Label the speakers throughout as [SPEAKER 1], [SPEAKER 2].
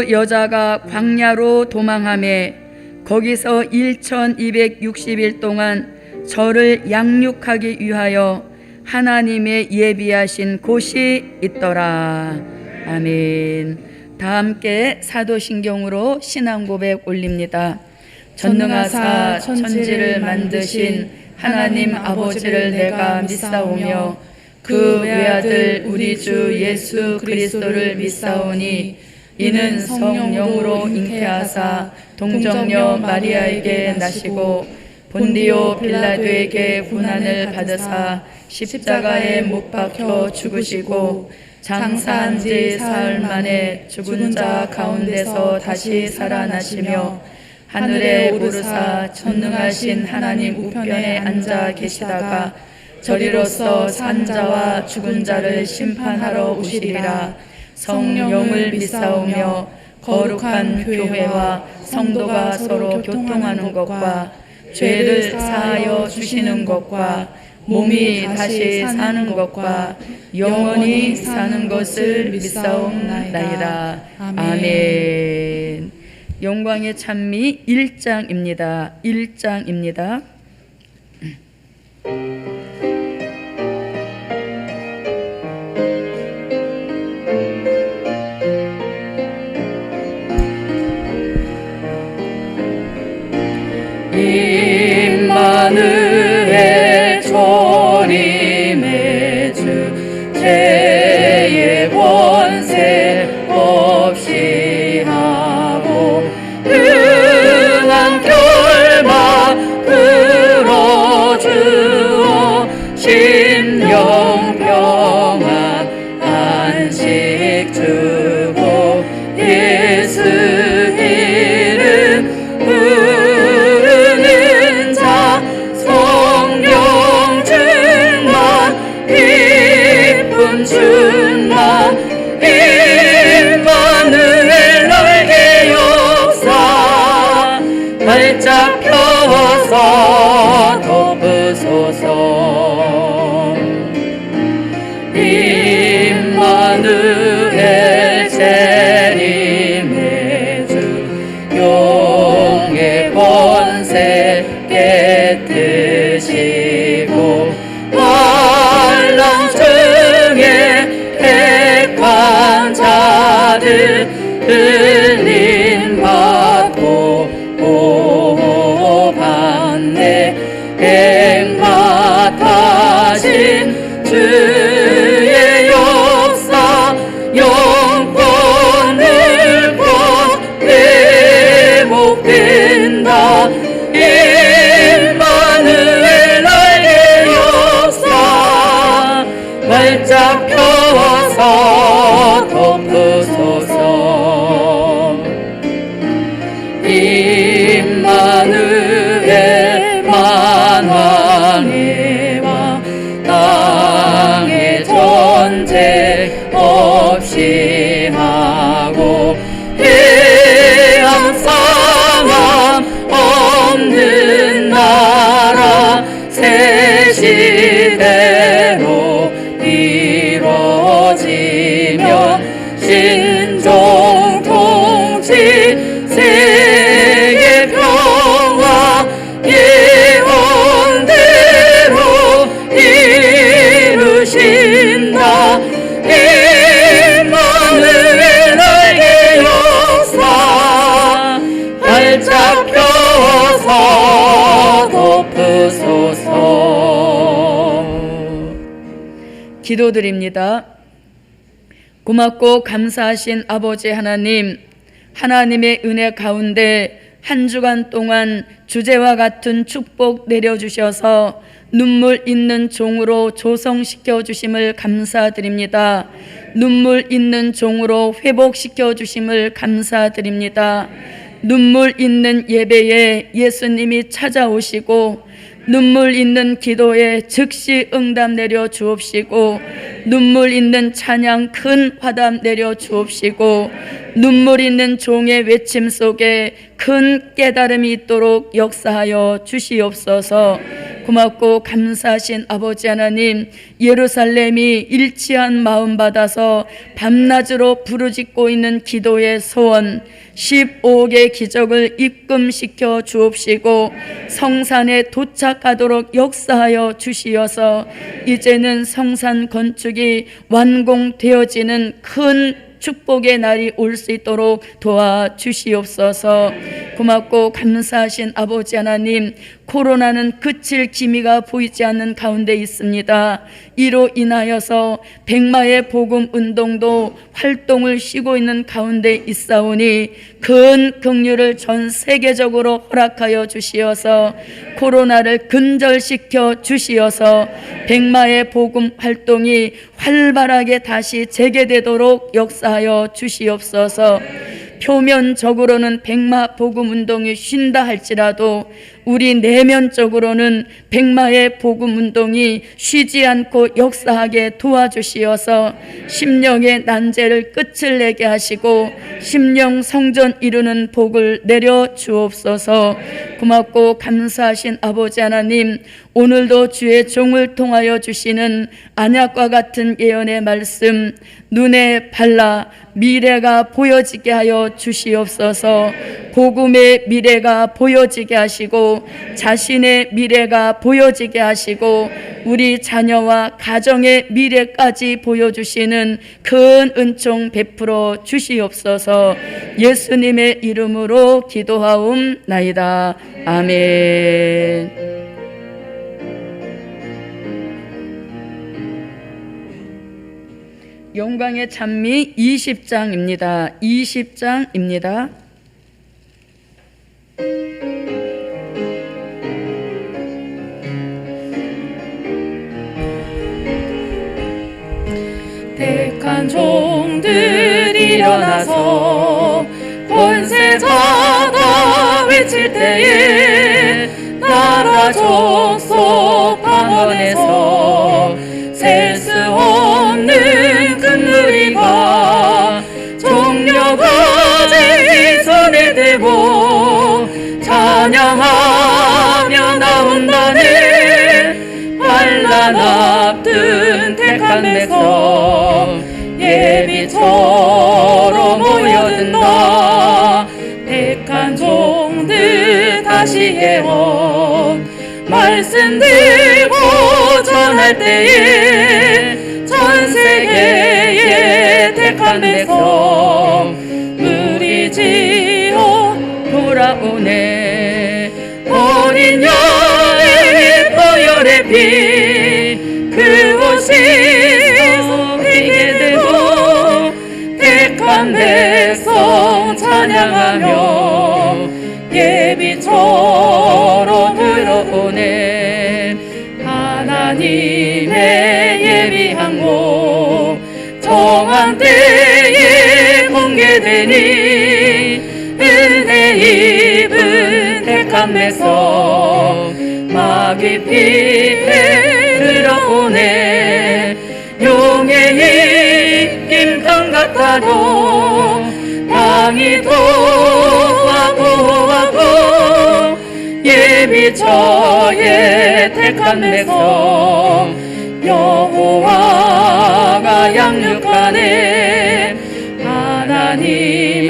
[SPEAKER 1] 두 여자가 광야로 도망하매 거기서 1260일 동안 저를 양육하기 위하여 하나님의 예비하신 곳이 있더라. 아멘. 다 함께 사도신경으로 신앙고백 올립니다. 전능하사 천지를 만드신 하나님 아버지를 내가 믿사오며 그 외아들 우리 주 예수 그리스도를 믿사오니 이는 성령으로 잉태하사 동정녀 마리아에게 나시고 본디오 빌라도에게 고난을 받으사 십자가에 못 박혀 죽으시고 장사한 지 사흘 만에 죽은 자 가운데서 다시 살아나시며 하늘에 오르사 전능하신 하나님 우편에 앉아 계시다가 저리로서 산 자와 죽은 자를 심판하러 오시리라. 성령을 믿사오며 거룩한 교회와 성도가 서로 교통하는 것과 죄를 사하여 주시는 것과 몸이 다시 사는 것과 영원히 사는 것을 믿사옵나이다. 아멘. 영광의 찬미 1장입니다. 1장입니다.
[SPEAKER 2] 임마누엘 조림의 주 죄의 권세 없이 하고 흥한 결마 풀어주어 심령 평안 안식 주고 예수 이름 부르는 자 성령 충만 기쁨 충만 임마누엘 너에게 역사 활짝 펴서 덮으소서. 임마누엘 재림의 주 용의 권세 깨뜨시고 환난 중에 택한 자들 흘림 받고 보호받네. 행받하신 주의 역사 영권을 과 회복된다. 임마누엘 너의 역사 활짝 펴서 덮으소서. 임마누엘 만왕의 왕 땅의 전쟁 없이 하고 해양 상함 없는 나라 새 시대로 이루어지면 신종 통치 세계 평화 예언대로 이루신다. 임마누엘 너의 역사 활짝 펴서 덮으소서.
[SPEAKER 1] 기도드립니다. 고맙고 감사하신 아버지 하나님, 하나님의 은혜 가운데 한 주간 동안 주제와 같은 축복 내려주셔서 눈물 있는 종으로 조성시켜 주심을 감사드립니다. 눈물 있는 종으로 회복시켜 주심을 감사드립니다. 눈물 있는 예배에 예수님이 찾아오시고 눈물 있는 기도에 즉시 응답 내려 주옵시고 눈물 있는 찬양 큰 화답 내려 주옵시고 눈물 있는 종의 외침 속에 큰 깨달음이 있도록 역사하여 주시옵소서. 고맙고 감사하신 아버지 하나님, 예루살렘이 일치한 마음 받아서 밤낮으로 부르짖고 있는 기도의 소원 15억의 기적을 입금시켜 주옵시고 성산에 도착하도록 역사하여 주시어서 이제는 성산 건축이 완공되어지는 큰 축복의 날이 올 수 있도록 도와주시옵소서. 고맙고 감사하신 아버지 하나님, 코로나는 그칠 기미가 보이지 않는 가운데 있습니다. 이로 인하여서 백마의 복음 운동도 활동을 쉬고 있는 가운데 있사오니 큰 긍휼을 전 세계적으로 허락하여 주시어서 코로나를 근절시켜 주시어서 백마의 복음 활동이 활발하게 다시 재개되도록 역사하여 주시옵소서. 표면적으로는 백마 복음 운동이 쉰다 할지라도 우리 내면적으로는 백마의 복음 운동이 쉬지 않고 역사하게 도와주시어서 심령의 난제를 끝을 내게 하시고 심령 성전 이루는 복을 내려 주옵소서. 고맙고 감사하신 아버지 하나님, 오늘도 주의 종을 통하여 주시는 안약과 같은 예언의 말씀 눈에 발라 미래가 보여지게 하여 주시옵소서. 복음의 미래가 보여지게 하시고 자신의 미래가 보여지게 하시고 우리 자녀와 가정의 미래까지 보여주시는 큰 은총 베풀어 주시옵소서. 예수님의 이름으로 기도하옵나이다. 아멘. 영광의 찬미 20장입니다. 20장입니다.
[SPEAKER 2] 택한 종들 일어나서 권세자다 외칠 때에 나라 족속 방언에서 셀 수 없는 큰 무리가 종려가지 손에 대고 찬양하며 나온다네. 환난 앞둔 택한 백성 예비처럼 모여든다. 택한 종들 다시 예언 말씀 들고 전할 때에 전 세계에 택한 백성 무리지어 돌아오네. 어린 양의 보혈의 피 그곳에서 피게 되고 택한 백성 찬양하며 예비처럼 들어오네. 하나님의 예비한 곳 정한 때에 공개되니 은혜 입은 택한 백성 마귀 피해 들어오네. 용의 입김강 같아도 당이 도와 보호하고 예비처에 택한 백성 여호와가 양육하네. 하나님의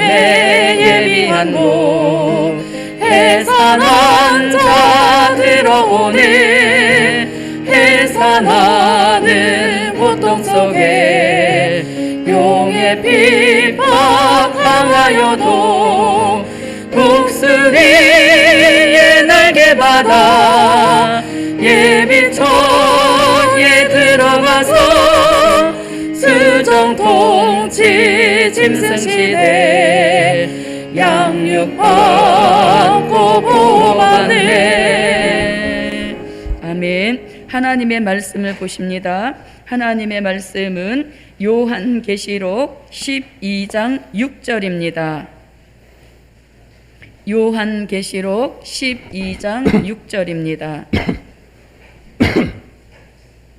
[SPEAKER 2] 예비한 곳 해산한 자 들어오네. 해산하는 고통 속에 용의 핍박 당하여도 독수리의 날개 받아 예비처에 들어가서 수정 통치 짐승 시대 양육받고 보호받네.
[SPEAKER 1] 아멘. 하나님의 말씀을 보십니다. 하나님의 말씀은 요한계시록 12장 6절입니다. 요한계시록 12장 6절입니다.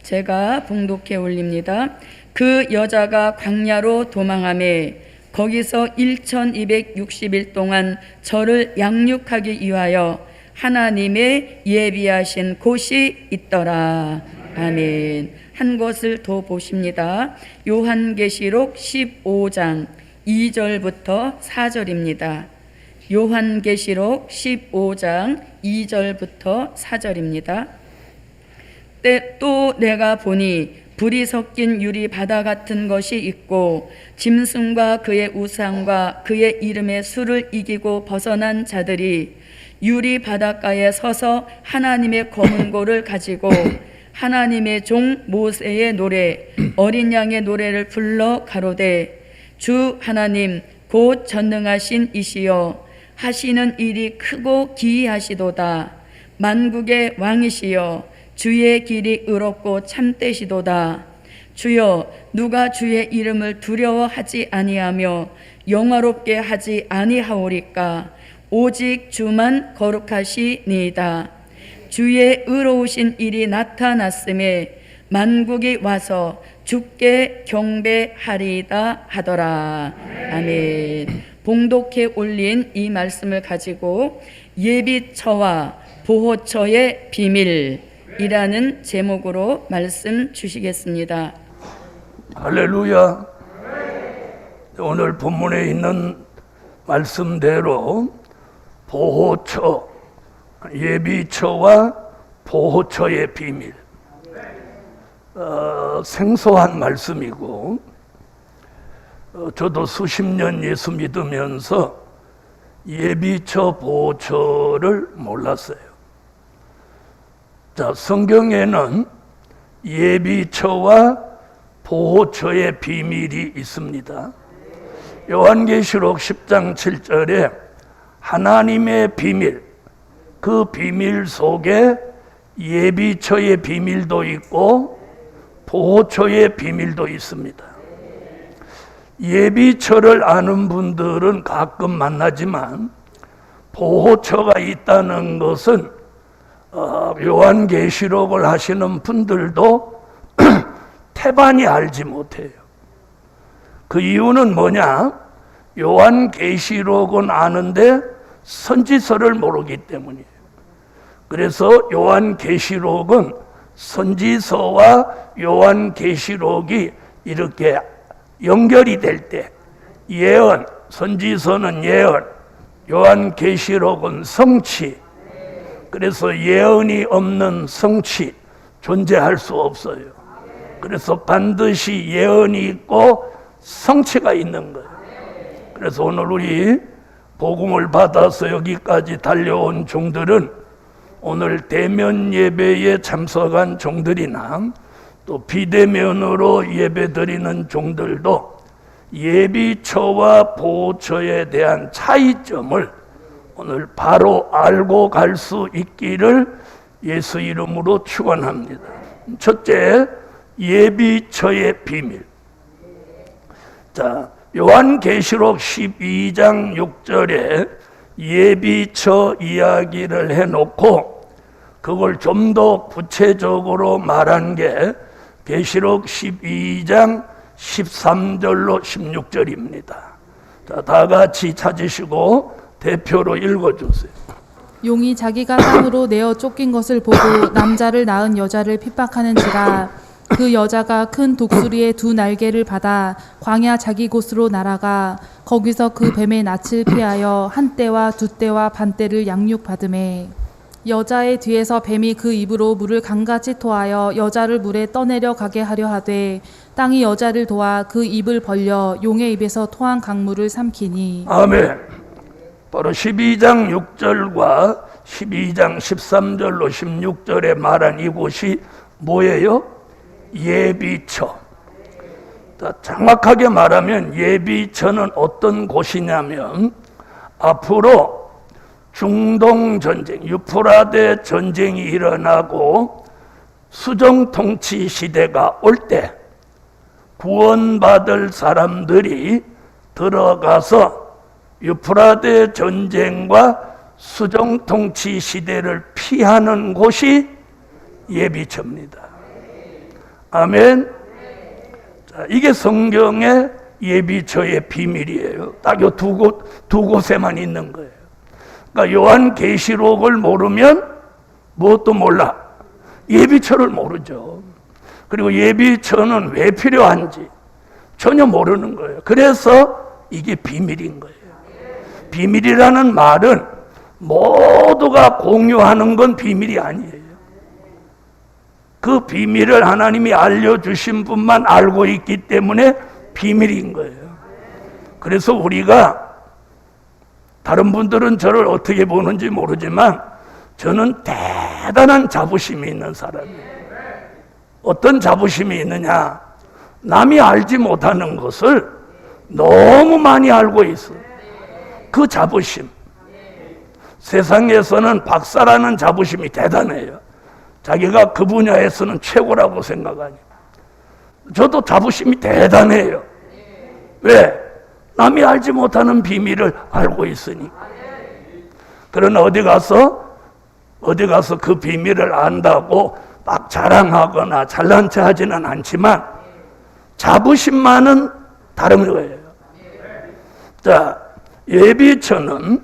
[SPEAKER 1] 제가 봉독해 올립니다. 그 여자가 광야로 도망하매 거기서 1260일 동안 저를 양육하기 위하여 하나님의 예비하신 곳이 있더라. 아멘. 한 것을 더 보십니다. 요한계시록 15장 2절부터 4절입니다. 요한계시록 15장 2절부터 4절입니다. 또 내가 보니 불이 섞인 유리 바다 같은 것이 있고 짐승과 그의 우상과 그의 이름의 수를 이기고 벗어난 자들이 유리 바닷가에 서서 하나님의 검은 고를 가지고 하나님의 종 모세의 노래 어린 양의 노래를 불러 가로되 주 하나님 곧 전능하신 이시여 하시는 일이 크고 기이하시도다. 만국의 왕이시여 주의 길이 의롭고 참되시도다. 주여 누가 주의 이름을 두려워하지 아니하며 영화롭게 하지 아니하오리까. 오직 주만 거룩하시니이다. 주의 의로우신 일이 나타났음에 만국이 와서 주께 경배하리이다 하더라. 아멘. 봉독해 올린 이 말씀을 가지고 예비처와 보호처의 비밀이라는 제목으로 말씀 주시겠습니다.
[SPEAKER 3] 할렐루야. 오늘 본문에 있는 말씀대로 보호처, 예비처와 보호처의 비밀, 생소한 말씀이고 저도 수십 년 예수 믿으면서 예비처, 보호처를 몰랐어요. 자, 성경에는 예비처와 보호처의 비밀이 있습니다. 요한계시록 10장 7절에 하나님의 비밀, 그 비밀 속에 예비처의 비밀도 있고 보호처의 비밀도 있습니다. 예비처를 아는 분들은 가끔 만나지만 보호처가 있다는 것은 요한계시록을 하시는 분들도 태반이 알지 못해요. 그 이유는 뭐냐? 요한계시록은 아는데 선지서를 모르기 때문이에요. 그래서 요한계시록은 선지서와 요한계시록이 이렇게 연결이 될 때 예언, 선지서는 예언, 요한계시록은 성취. 그래서 예언이 없는 성취 존재할 수 없어요. 그래서 반드시 예언이 있고 성취가 있는 거예요. 그래서 오늘 우리 복음을 받아서 여기까지 달려온 종들은 오늘 대면 예배에 참석한 종들이나 또 비대면으로 예배드리는 종들도 예비처와 보호처에 대한 차이점을 오늘 바로 알고 갈 수 있기를 예수 이름으로 축원합니다. 첫째, 예비처의 비밀. 자, 요한계시록 12장 6절에 예비처 이야기를 해놓고 그걸 좀 더 구체적으로 말한 게 계시록 12장 13절로 16절입니다. 자, 다 같이 찾으시고 대표로 읽어주세요.
[SPEAKER 4] 용이 자기가 땅으로 내어 쫓긴 것을 보고 남자를 낳은 여자를 핍박하는지라. 그 여자가 큰 독수리의 두 날개를 받아 광야 자기 곳으로 날아가 거기서 그 뱀의 낯을 피하여 한 떼와 두 떼와 반 떼를 양육받음에 여자의 뒤에서 뱀이 그 입으로 물을 강같이 토하여 여자를 물에 떠내려 가게 하려 하되 땅이 여자를 도와 그 입을 벌려 용의 입에서 토한 강물을 삼키니. 아멘.
[SPEAKER 3] 바로 12장 6절과 12장 13절로 16절에 말한 이곳이 뭐예요? 예비처. 정확하게 말하면 예비처는 어떤 곳이냐면 앞으로 중동 전쟁, 유프라데 전쟁이 일어나고 수정 통치 시대가 올 때 구원받을 사람들이 들어가서 유프라데 전쟁과 수정 통치 시대를 피하는 곳이 예비처입니다. 아멘. 자, 이게 성경의 예비처의 비밀이에요. 딱 요 두 곳에만 있는 거예요. 그러니까 요한계시록을 모르면 무엇도 몰라. 예비처를 모르죠. 그리고 예비처는 왜 필요한지 전혀 모르는 거예요. 그래서 이게 비밀인 거예요. 비밀이라는 말은 모두가 공유하는 건 비밀이 아니에요. 그 비밀을 하나님이 알려주신 분만 알고 있기 때문에 비밀인 거예요. 그래서 우리가, 다른 분들은 저를 어떻게 보는지 모르지만 저는 대단한 자부심이 있는 사람이에요. 어떤 자부심이 있느냐? 남이 알지 못하는 것을 너무 많이 알고 있어요. 그 자부심. 세상에서는 박사라는 자부심이 대단해요. 자기가 그 분야에서는 최고라고 생각하니. 저도 자부심이 대단해요. 왜? 남이 알지 못하는 비밀을 알고 있으니. 그러나 어디 가서 그 비밀을 안다고 막 자랑하거나 잘난 체 하지는 않지만 자부심만은 다른 거예요. 자, 예비처는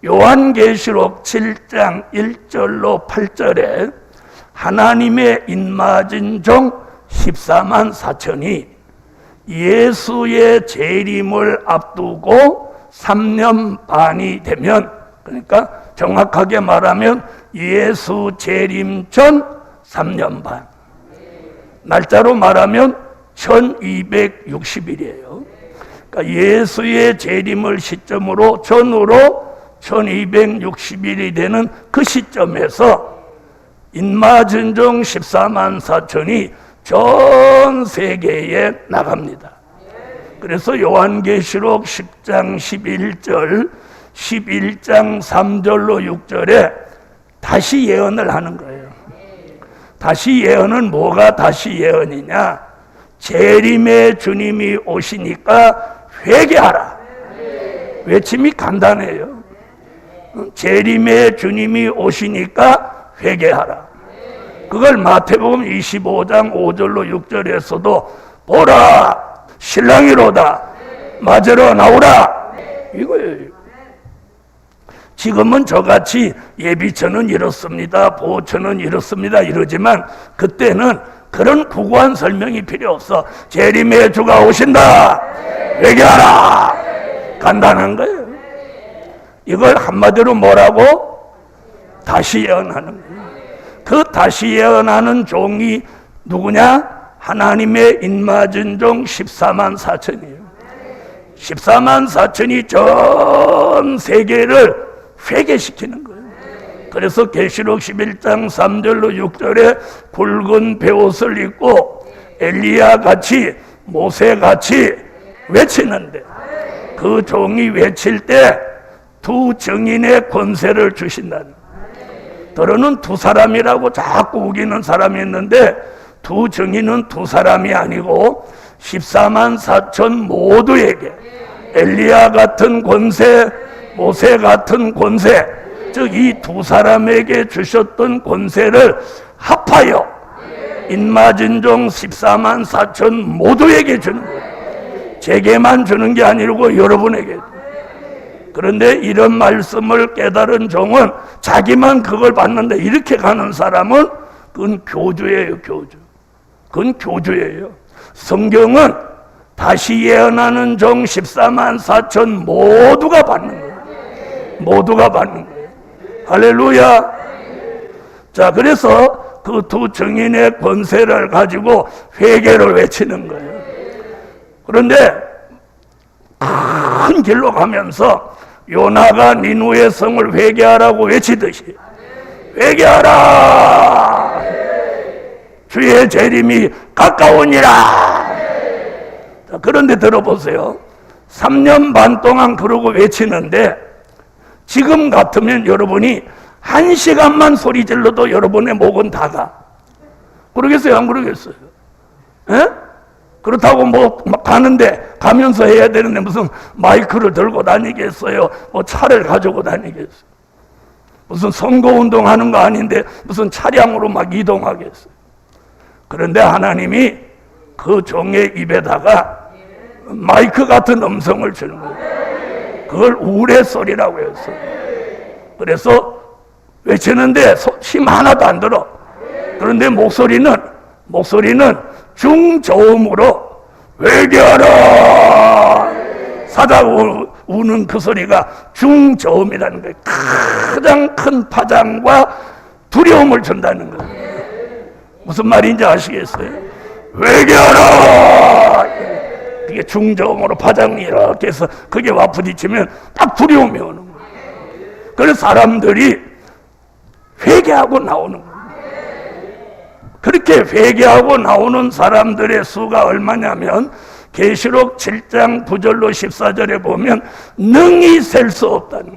[SPEAKER 3] 요한계시록 7장 1절로 8절에 하나님의 인맞은 종 14만 4천이 예수의 재림을 앞두고 3년 반이 되면, 그러니까 정확하게 말하면 예수 재림 전 3년 반, 날짜로 말하면 1260일이에요. 그러니까 예수의 재림을 시점으로 전후로 1260일이 되는 그 시점에서 인맞은 종 14만 4천이 전 세계에 나갑니다. 그래서 요한계시록 10장 11절, 11장 3절로 6절에 다시 예언을 하는 거예요. 다시 예언은 뭐가 다시 예언이냐? 재림의 주님이 오시니까 회개하라. 외침이 간단해요. 재림의 주님이 오시니까 회개하라. 그걸 마태복음 25장 5절로 6절에서도 보라 신랑이로다 맞으러 나오라 이거예요. 지금은 저같이 예비처는 이렇습니다, 보호처는 이렇습니다 이러지만 그때는 그런 구구한 설명이 필요 없어. 재림의 주가 오신다, 회개하라. 간단한 거예요. 이걸 한마디로 뭐라고? 다시 예언하는 거예요. 그 다시 예언하는 종이 누구냐? 하나님의 인맞은 종 14만 4천이에요. 14만 4천이 전 세계를 회개시키는 거예요. 그래서 계시록 11장 3절로 6절에 굵은 베옷을 입고 엘리야 같이 모세 같이 외치는데, 그 종이 외칠 때 두 증인의 권세를 주신다는 거예요. 더러는 두 사람이라고 자꾸 우기는 사람이 있는데 두 증인은 두 사람이 아니고 14만 4천 모두에게 엘리야 같은 권세, 모세 같은 권세, 즉 이 두 사람에게 주셨던 권세를 합하여 인맞은 종 14만 4천 모두에게 주는 거예요. 제게만 주는 게 아니고 여러분에게. 그런데 이런 말씀을 깨달은 종은 자기만 그걸 받는데, 이렇게 가는 사람은 그건 교주예요. 교주. 그건 교주예요. 성경은 다시 예언하는 종 14만 4천 모두가 받는 거예요. 모두가 받는 거예요. 할렐루야. 자, 그래서 그 두 증인의 권세를 가지고 회개를 외치는 거예요. 그런데 큰 길로 가면서 요나가 니누의 성을 회개하라고 외치듯이 회개하라, 주의 재림이 가까우니라. 자, 그런데 들어보세요. 3년 반 동안 그러고 외치는데 지금 같으면 여러분이 1시간만 소리 질러도 여러분의 목은 다 가. 그러겠어요? 안 그러겠어요? 에? 그렇다고 뭐 가는데, 가면서 해야 되는데 무슨 마이크를 들고 다니겠어요? 뭐 차를 가지고 다니겠어요? 무슨 선거운동 하는 거 아닌데 무슨 차량으로 막 이동하겠어요? 그런데 하나님이 그 종의 입에다가 마이크 같은 음성을 주는 거예요. 그걸 우레소리라고 했어. 그래서 외치는데 힘 하나도 안 들어. 그런데 목소리는 중저음으로 회개하라 사자고 우는 그 소리가 중저음이라는 거예요. 가장 큰 파장과 두려움을 준다는 거예요. 무슨 말인지 아시겠어요? 회개하라! 이게 중저음으로 파장이 이렇게 해서 그게 와 부딪히면 딱 두려움이 오는 거예요. 그래서 사람들이 회개하고 나오는 거예요. 그렇게 회개하고 나오는 사람들의 수가 얼마냐면 계시록 7장 9절로 14절에 보면 능히 셀 수 없다는 거예요.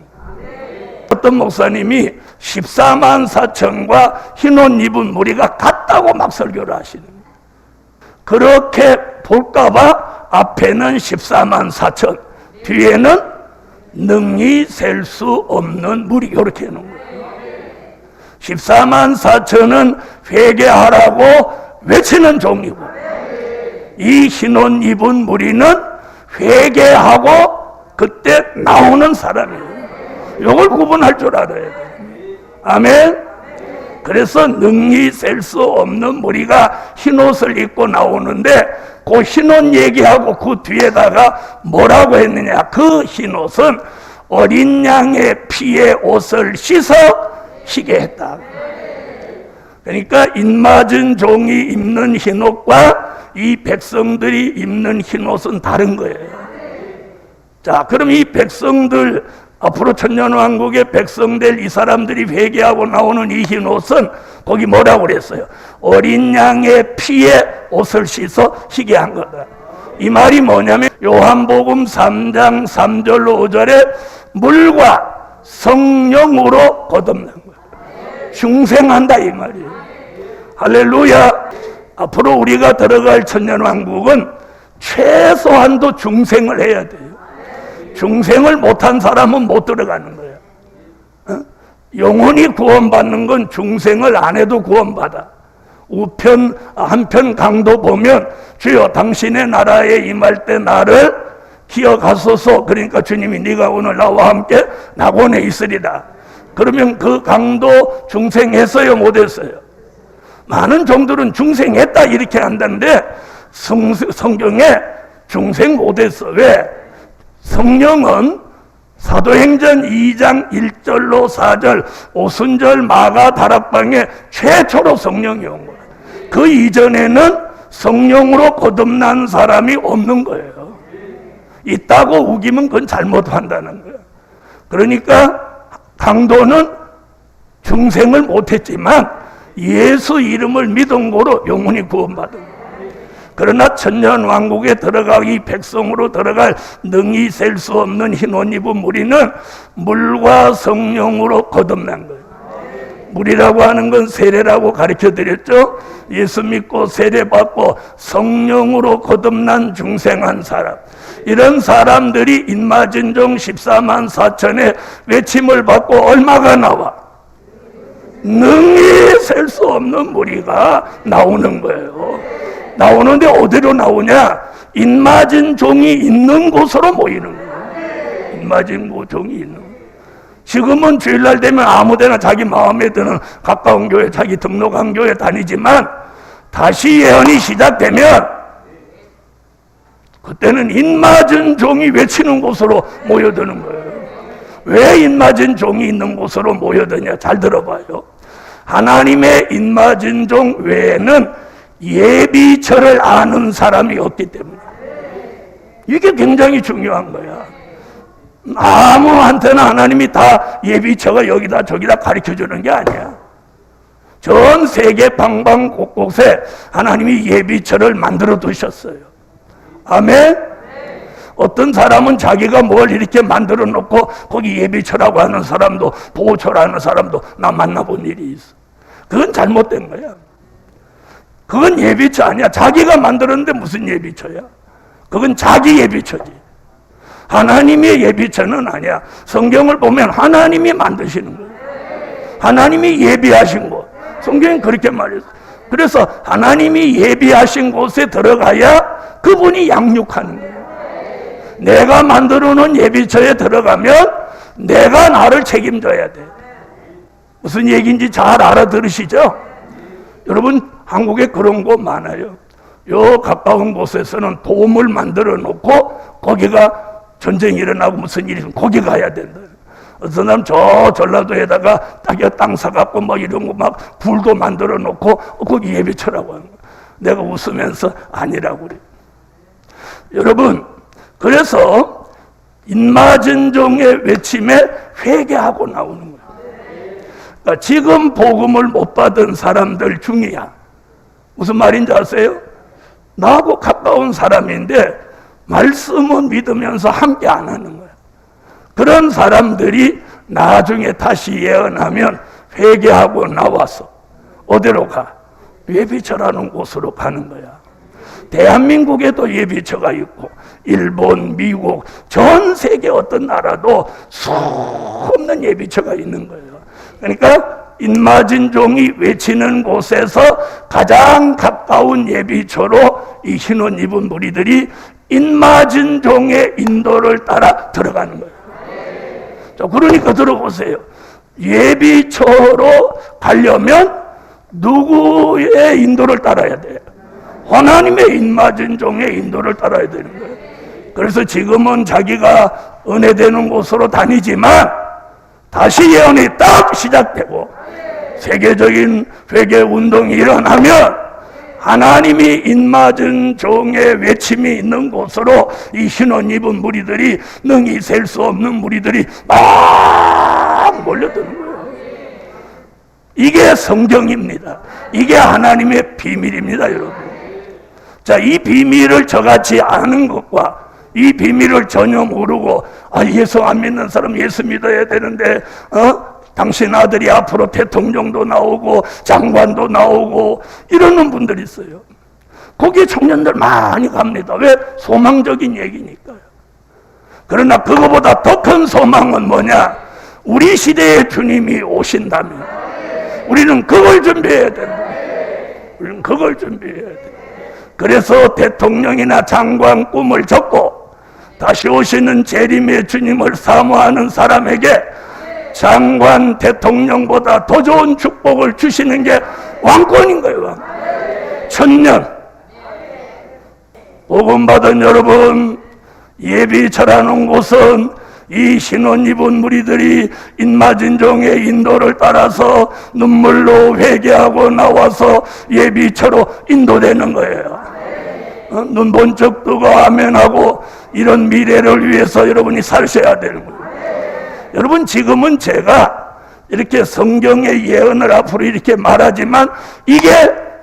[SPEAKER 3] 어떤 목사님이 14만 4천과 흰옷 입은 무리가 같다고 막 설교를 하시는 거예요. 그렇게 볼까봐 앞에는 14만 4천, 뒤에는 능히 셀 수 없는 무리 이렇게 해놓은 거예요. 14만 4천은 회개하라고 외치는 종이고, 이 흰옷 입은 무리는 회개하고 그때 나오는 사람이에요. 이걸 구분할 줄 알아야 돼요. 아멘. 그래서 능히 셀 수 없는 무리가 흰옷을 입고 나오는데 그 흰옷 얘기하고 그 뒤에다가 뭐라고 했느냐. 그 흰옷은 어린 양의 피에 옷을 씻어 희게 했다. 그러니까 입맞은 종이 입는 흰옷과 이 백성들이 입는 흰옷은 다른 거예요. 자, 그럼 이 백성들, 앞으로 천년왕국의 백성들 이 사람들이 회개하고 나오는 이 흰옷은 거기 뭐라고 그랬어요? 어린 양의 피에 옷을 씻어 희게 한 거다. 이 말이 뭐냐면 요한복음 3장 3절로 5절에 물과 성령으로 거듭난 거예요. 중생한다 이 말이에요. 할렐루야. 앞으로 우리가 들어갈 천년왕국은 최소한도 중생을 해야 돼요. 중생을 못한 사람은 못 들어가는 거예요. 영혼이 구원받는 건 중생을 안 해도 구원받아. 우편 한편 강도 보면 주여 당신의 나라에 임할 때 나를 기억하소서. 그러니까 주님이 네가 오늘 나와 함께 낙원에 있으리라. 그러면 그 강도 중생했어요 못했어요? 많은 종들은 중생했다 이렇게 한다는데 성경에 중생 못했어. 왜? 성령은 사도행전 2장 1절로 4절 오순절 마가 다락방에 최초로 성령이 온 거예요. 그 이전에는 성령으로 거듭난 사람이 없는 거예요. 있다고 우기면 그건 잘못한다는 거예요. 그러니까 강도는 중생을 못했지만 예수 이름을 믿은 거로 영혼이 구원받은 거예요. 그러나 천년왕국에 들어가기 백성으로 들어갈 능히 셀 수 없는 흰옷 입은 무리는 물과 성령으로 거듭난 거예요. 물이라고 하는 건 세례라고 가르쳐 드렸죠. 예수 믿고 세례받고 성령으로 거듭난 중생한 사람, 이런 사람들이 인마진 종 14만 4천의 외침을 받고 얼마가 나와? 능히 셀 수 없는 무리가 나오는 거예요. 나오는데 어디로 나오냐? 인맞은 종이 있는 곳으로 모이는 거예요. 인맞은 종이 있는 거예요. 지금은 주일날 되면 아무데나 자기 마음에 드는 가까운 교회, 자기 등록한 교회 다니지만 다시 예언이 시작되면 그때는 인맞은 종이 외치는 곳으로 모여드는 거예요. 왜 인맞은 종이 있는 곳으로 모여드냐? 잘 들어봐요. 하나님의 인맞은 종 외에는 예비처를 아는 사람이 없기 때문에 이게 굉장히 중요한 거야. 아무한테나 하나님이 다 예비처가 여기다 저기다 가르쳐주는 게 아니야. 전 세계 방방 곳곳에 하나님이 예비처를 만들어 두셨어요. 아멘. 어떤 사람은 자기가 뭘 이렇게 만들어 놓고 거기 예비처라고 하는 사람도 보호처라는 사람도 나 만나본 일이 있어. 그건 잘못된 거야. 그건 예비처 아니야. 자기가 만들었는데 무슨 예비처야? 그건 자기 예비처지. 하나님의 예비처는 아니야. 성경을 보면 하나님이 만드시는 거예요. 하나님이 예비하신 곳. 성경은 그렇게 말했어. 그래서 하나님이 예비하신 곳에 들어가야 그분이 양육하는 거예요. 내가 만들어 놓은 예비처에 들어가면 내가 나를 책임져야 돼. 무슨 얘기인지 잘 알아들으시죠? 여러분, 한국에 그런 곳 많아요. 요 가까운 곳에서는 돔을 만들어 놓고 거기가 전쟁이 일어나고 무슨 일이 있으면 거기 가야 된다. 어떤 사람 저 전라도에다가 땅 사갖고 뭐 이런 거 막 불도 만들어 놓고 거기 예비처라고 하는 거야. 내가 웃으면서 아니라고 그래. 여러분, 그래서 인마진종의 외침에 회개하고 나오는 거예요. 그러니까 지금 복음을 못 받은 사람들 중이야. 무슨 말인지 아세요? 나하고 가까운 사람인데 말씀은 믿으면서 함께 안 하는 거야. 그런 사람들이 나중에 다시 예언하면 회개하고 나와서 어디로 가? 예비처라는 곳으로 가는 거야. 대한민국에도 예비처가 있고 일본, 미국, 전 세계 어떤 나라도 수없는 예비처가 있는 거예요. 그러니까 인마진종이 외치는 곳에서 가장 가까운 예비처로 이 흰옷 입은 무리들이 인마진종의 인도를 따라 들어가는 거예요. 자, 그러니까 들어보세요. 예비처로 가려면 누구의 인도를 따라야 돼요? 하나님의 인마진종의 인도를 따라야 되는 거예요. 그래서 지금은 자기가 은혜되는 곳으로 다니지만 다시 예언이 딱 시작되고 세계적인 회개 운동이 일어나면 하나님이 인마진종의 외침이 있는 곳으로 이 흰옷 입은 무리들이, 능히 셀 수 없는 무리들이 막 몰려드는 거예요. 이게 성경입니다. 이게 하나님의 비밀입니다, 여러분. 자, 이 비밀을 저같이 아는 것과 이 비밀을 전혀 모르고 예수 안 믿는 사람 예수 믿어야 되는데 당신 아들이 앞으로 대통령도 나오고 장관도 나오고 이러는 분들이 있어요. 거기에 청년들 많이 갑니다. 왜? 소망적인 얘기니까요. 그러나 그거보다 더 큰 소망은 뭐냐? 우리 시대에 주님이 오신다면 우리는 그걸 준비해야 된다. 우리는 그걸 준비해야 돼. 그래서 대통령이나 장관 꿈을 접고 다시 오시는 재림의 주님을 사모하는 사람에게 장관, 대통령보다 더 좋은 축복을 주시는 게 왕권인 거예요. 왕권. 천년. 복음 받은 여러분, 예비처라는 곳은 이 흰옷 입은 무리들이 인마진종의 인도를 따라서 눈물로 회개하고 나와서 예비처로 인도되는 거예요. 눈 번쩍 뜨고 아멘하고 이런 미래를 위해서 여러분이 사셔야 되는 거예요. 여러분, 지금은 제가 이렇게 성경의 예언을 앞으로 이렇게 말하지만 이게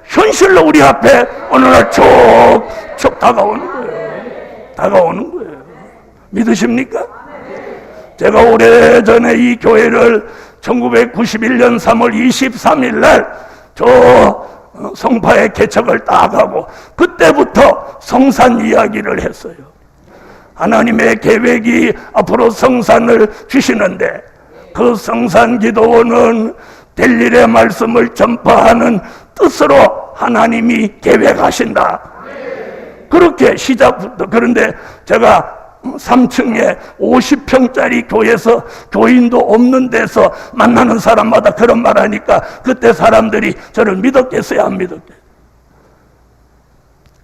[SPEAKER 3] 현실로 우리 앞에 어느 날 촉촉 다가오는 거예요. 다가오는 거예요. 믿으십니까? 제가 오래전에 이 교회를 1991년 3월 23일 날 성파의 개척을 딱 하고 그때부터 성산 이야기를 했어요. 하나님의 계획이 앞으로 성산을 주시는데 그 성산 기도원은 될 일의 말씀을 전파하는 뜻으로 하나님이 계획하신다. 그렇게 시작부터. 그런데 제가 3층에 50평짜리 교회에서 교인도 없는 데서 만나는 사람마다 그런 말 하니까 그때 사람들이 저를 믿었겠어요? 안 믿었겠어요?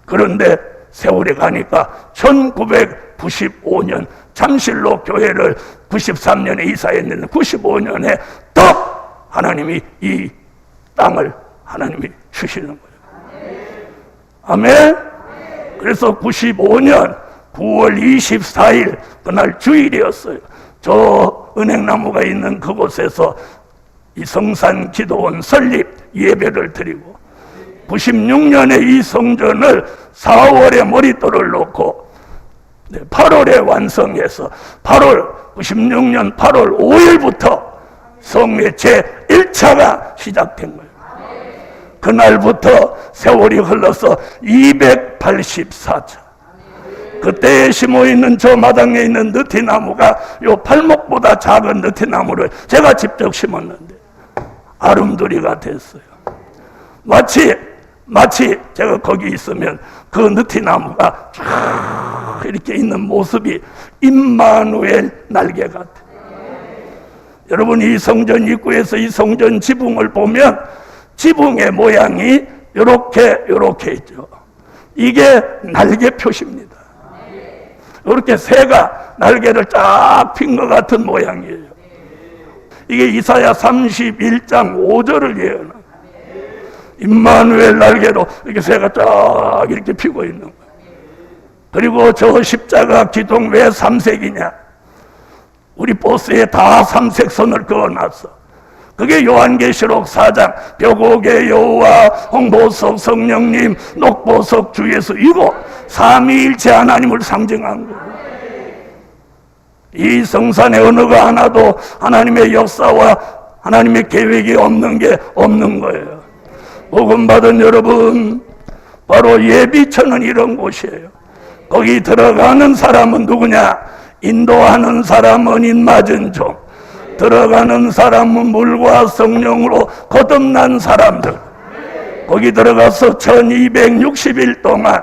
[SPEAKER 3] 그런데 세월이 가니까 1995년 잠실로 교회를 93년에 이사했는데 95년에 또 하나님이 이 땅을 하나님이 주시는 거예요. 아멘. 그래서 95년 9월 24일 그날 주일이었어요. 저 은행나무가 있는 그곳에서 이 성산 기도원 설립 예배를 드리고 96년에 이 성전을 4월에 머릿돌을 놓고 8월에 완성해서 96년 8월 5일부터 성회 제1차가 시작된 거예요. 그날부터 세월이 흘러서 284차. 그때 심어있는 저 마당에 있는 느티나무가 요 팔목보다 작은 느티나무를 제가 직접 심었는데 아름드리가 됐어요. 마치 제가 거기 있으면 그 느티나무가 쫙 이렇게 있는 모습이 임마누엘 날개 같아요. 여러분, 이 성전 입구에서 이 성전 지붕을 보면 지붕의 모양이 요렇게 있죠. 이게 날개 표시입니다. 이렇게 새가 날개를 쫙 핀 것 같은 모양이에요. 이게 이사야 31장 5절을 예언합니다. 임마누엘 날개로 이렇게 새가 쫙 이렇게 피고 있는 거예요. 그리고 저 십자가 기둥 왜 삼색이냐? 우리 버스에 다 삼색 선을 그어놨어. 그게 요한계시록 4장 벽옥의 여호와, 홍보석 성령님, 녹보석 주 예수, 이거 삼위일체 하나님을 상징한 거예요. 이 성산의 어느 거 하나도 하나님의 역사와 하나님의 계획이 없는 게 없는 거예요. 복음 받은 여러분, 바로 예비처는 이런 곳이에요. 거기 들어가는 사람은 누구냐? 인도하는 사람은 인맞은 종, 들어가는 사람은 물과 성령으로 거듭난 사람들. 거기 들어가서 1260일 동안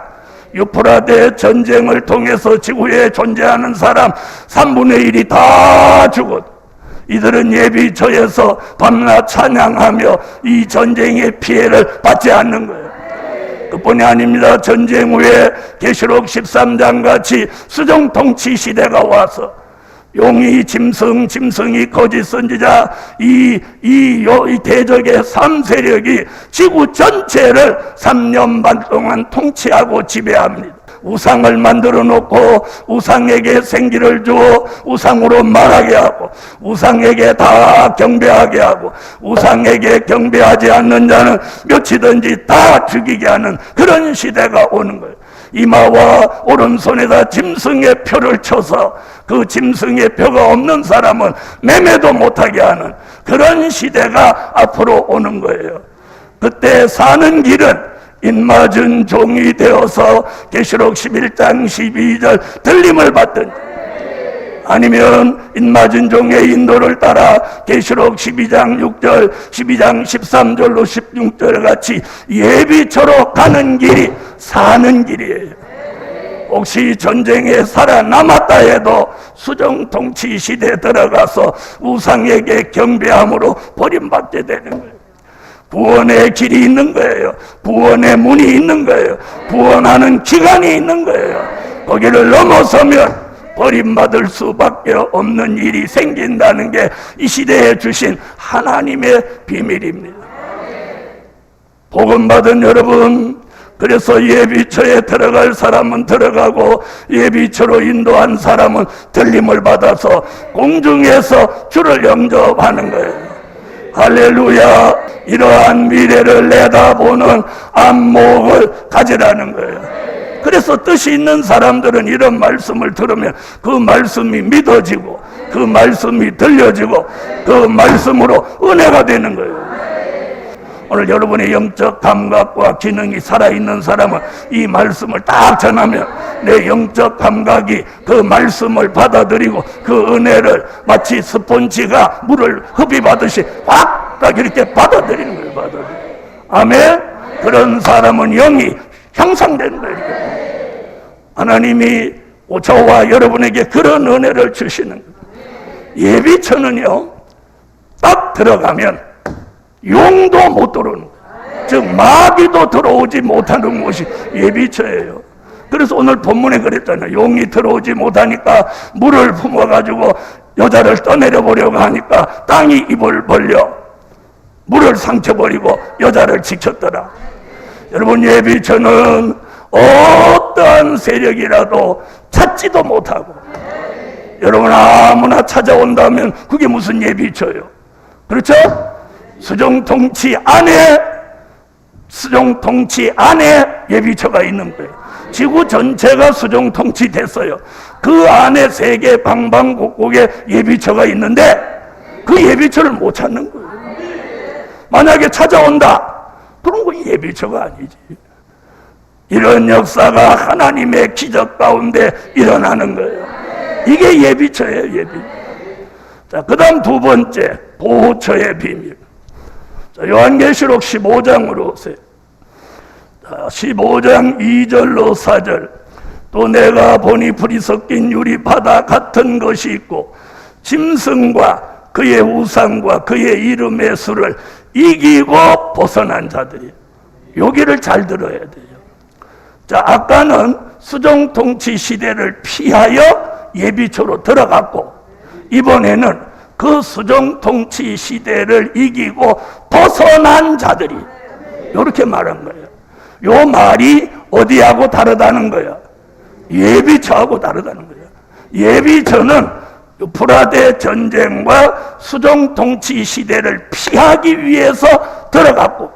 [SPEAKER 3] 유프라데 전쟁을 통해서 지구에 존재하는 사람 3분의 1이 다 죽었. 이들은 예비처에서 밤낮 찬양하며 이 전쟁의 피해를 받지 않는 거예요. 그뿐이 아닙니다. 전쟁 후에 계시록 13장 같이 수정통치 시대가 와서 용이 짐승이 거짓 선지자, 이 대적의 3세력이 지구 전체를 3년 반 동안 통치하고 지배합니다. 우상을 만들어 놓고 우상에게 생기를 주어 우상으로 말하게 하고, 우상에게 다 경배하게 하고, 우상에게 경배하지 않는 자는 몇이든지 다 죽이게 하는 그런 시대가 오는 거예요. 이마와 오른손에다 짐승의 표를 쳐서 그 짐승의 표가 없는 사람은 매매도 못하게 하는 그런 시대가 앞으로 오는 거예요. 그때 사는 길은 인맞은 종이 되어서 계시록 11장 12절 들림을 받든지, 아니면 인맞은 종의 인도를 따라 계시록 12장 6절, 12장 13절로 16절 같이 예비처로 가는 길이 사는 길이에요. 혹시 전쟁에 살아남았다 해도 수정통치 시대에 들어가서 우상에게 경배함으로 버림받게 되는 거예요. 구원의 길이 있는 거예요. 구원의 문이 있는 거예요. 구원하는 기간이 있는 거예요. 거기를 넘어서면 버림받을 수밖에 없는 일이 생긴다는 게 이 시대에 주신 하나님의 비밀입니다. 복음 받은 여러분, 그래서 예비처에 들어갈 사람은 들어가고 예비처로 인도한 사람은 들림을 받아서 공중에서 주를 영접하는 거예요. 할렐루야. 이러한 미래를 내다보는 안목을 가지라는 거예요. 그래서 뜻이 있는 사람들은 이런 말씀을 들으면 그 말씀이 믿어지고, 그 말씀이 들려지고, 그 말씀으로 은혜가 되는 거예요. 오늘 여러분의 영적 감각과 기능이 살아있는 사람은 이 말씀을 딱 전하면 내 영적 감각이 그 말씀을 받아들이고 그 은혜를 마치 스폰지가 물을 흡입하듯이 확 이렇게 받아들이는 거예요. 받아들이는. 아멘. 그런 사람은 영이 향상되는 거예요. 이렇게. 하나님이 저와 여러분에게 그런 은혜를 주시는 거예요. 예비처는요, 딱 들어가면 용도 못 들어오는 거예요. 즉 마귀도 들어오지 못하는 곳이 예비처예요. 그래서 오늘 본문에 그랬잖아요. 용이 들어오지 못하니까 물을 품어가지고 여자를 떠내려 보려고 하니까 땅이 입을 벌려 물을 상쳐버리고 여자를 지켰더라. 여러분, 예비처는 어떠한 세력이라도 찾지도 못하고, 여러분 아무나 찾아온다면 그게 무슨 예비처예요? 그렇죠? 수정통치 안에 예비처가 있는 거예요. 지구 전체가 수정통치 됐어요. 그 안에 세계 방방곡곡에 예비처가 있는데 그 예비처를 못 찾는 거예요. 만약에 찾아온다, 그런 건 예비처가 아니지. 이런 역사가 하나님의 기적 가운데 일어나는 거예요. 이게 예비처예요. 예비. 자, 그 다음 두 번째, 보호처의 비밀. 자, 요한계시록 15장으로 오세요. 자, 15장 2절로 4절. 또 내가 보니 불이 섞인 유리 바다 같은 것이 있고 짐승과 그의 우상과 그의 이름의 수를 이기고 벗어난 자들이. 여기를 잘 들어야 돼요. 자, 아까는 수정통치 시대를 피하여 예비초로 들어갔고, 이번에는 그 수정통치 시대를 이기고 벗어난 자들이. 이렇게 말한 거예요. 요 말이 어디하고 다르다는 거예요? 예비처하고 다르다는 거예요. 예비처는 프라데 전쟁과 수정통치 시대를 피하기 위해서 들어갔고,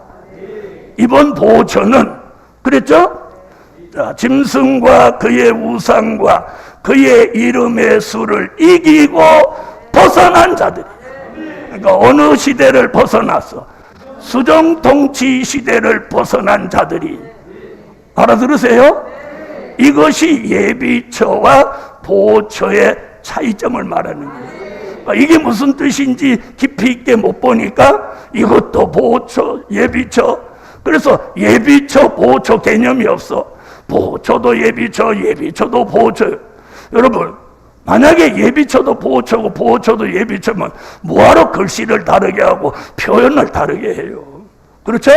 [SPEAKER 3] 이번 보호처는 그랬죠? 자, 짐승과 그의 우상과 그의 이름의 수를 이기고 벗어난 자들이. 그러니까 어느 시대를 벗어났어? 수정통치 시대를 벗어난 자들이. 알아들으세요? 이것이 예비처와 보호처의 차이점을 말하는 거예요. 이게 무슨 뜻인지 깊이 있게 못 보니까 이것도 보호처, 예비처. 그래서 예비처, 보호처 개념이 없어. 보호처도 예비처, 예비처도 보호처. 여러분, 만약에 예비처도 보호처고 보호처도 예비처면 뭐하러 글씨를 다르게 하고 표현을 다르게 해요? 그렇죠?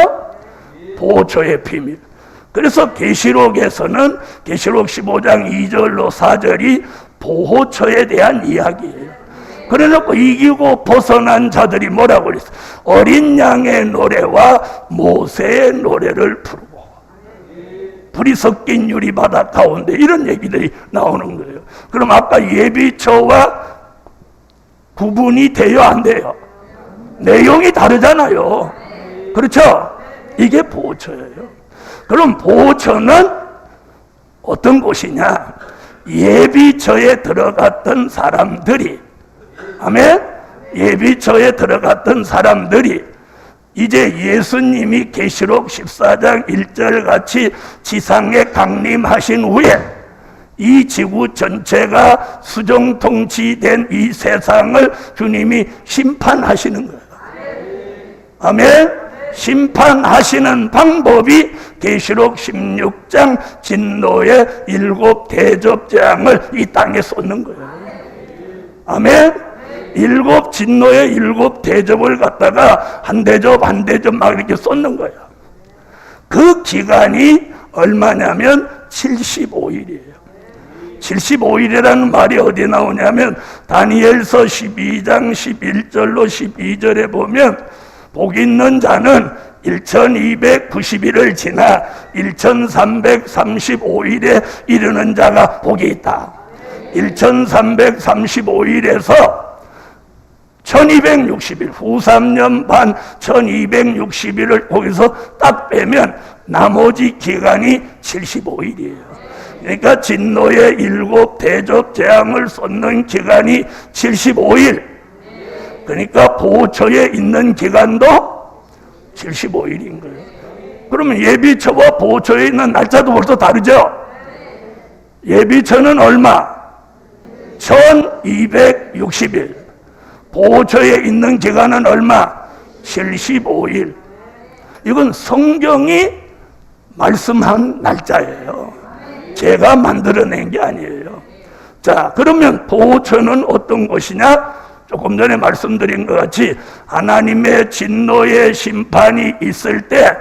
[SPEAKER 3] 보호처의 비밀. 그래서 계시록에서는 계시록 15장 2절로 4절이 보호처에 대한 이야기예요. 그래놓고 이기고 벗어난 자들이 뭐라고 그랬어? 어린 양의 노래와 모세의 노래를 부르고 불이 섞인 유리바다 가운데, 이런 얘기들이 나오는 거예요. 그럼 아까 예비처와 구분이 돼요, 안 돼요? 내용이 다르잖아요. 그렇죠? 이게 보호처예요. 그럼 보호처는 어떤 곳이냐? 예비처에 들어갔던 사람들이, 아멘? 예비처에 들어갔던 사람들이 이제 예수님이 계시록 14장 1절 같이 지상에 강림하신 후에 이 지구 전체가 수정통치된 이 세상을 주님이 심판하시는 거예요. 아멘? 심판하시는 방법이 계시록 16장 진노의 7 대접장을 이 땅에 쏟는 거예요. 아멘? 7 진노의 7 대접을 갖다가 한 대접 한 대접 막 이렇게 쏟는 거예요. 그 기간이 얼마냐면 75일이에요. 75일이라는 말이 어디 나오냐면 다니엘서 12장 11절로 12절에 보면 복 있는 자는 1290일을 지나 1335일에 이르는 자가 복이 있다. 1335일에서 1260일, 후 3년 반 1260일을 거기서 딱 빼면 나머지 기간이 75일이에요. 그러니까 진노의 7 대접 재앙을 쏟는 기간이 75일. 그러니까 보호처에 있는 기간도 75일인 거예요. 그러면 예비처와 보호처에 있는 날짜도 벌써 다르죠? 예비처는 얼마? 1260일. 보호처에 있는 기간은 얼마? 75일. 이건 성경이 말씀한 날짜예요. 제가 만들어낸 게 아니에요. 자, 그러면 보호처는 어떤 것이냐? 조금 전에 말씀드린 것 같이 하나님의 진노의 심판이 있을 때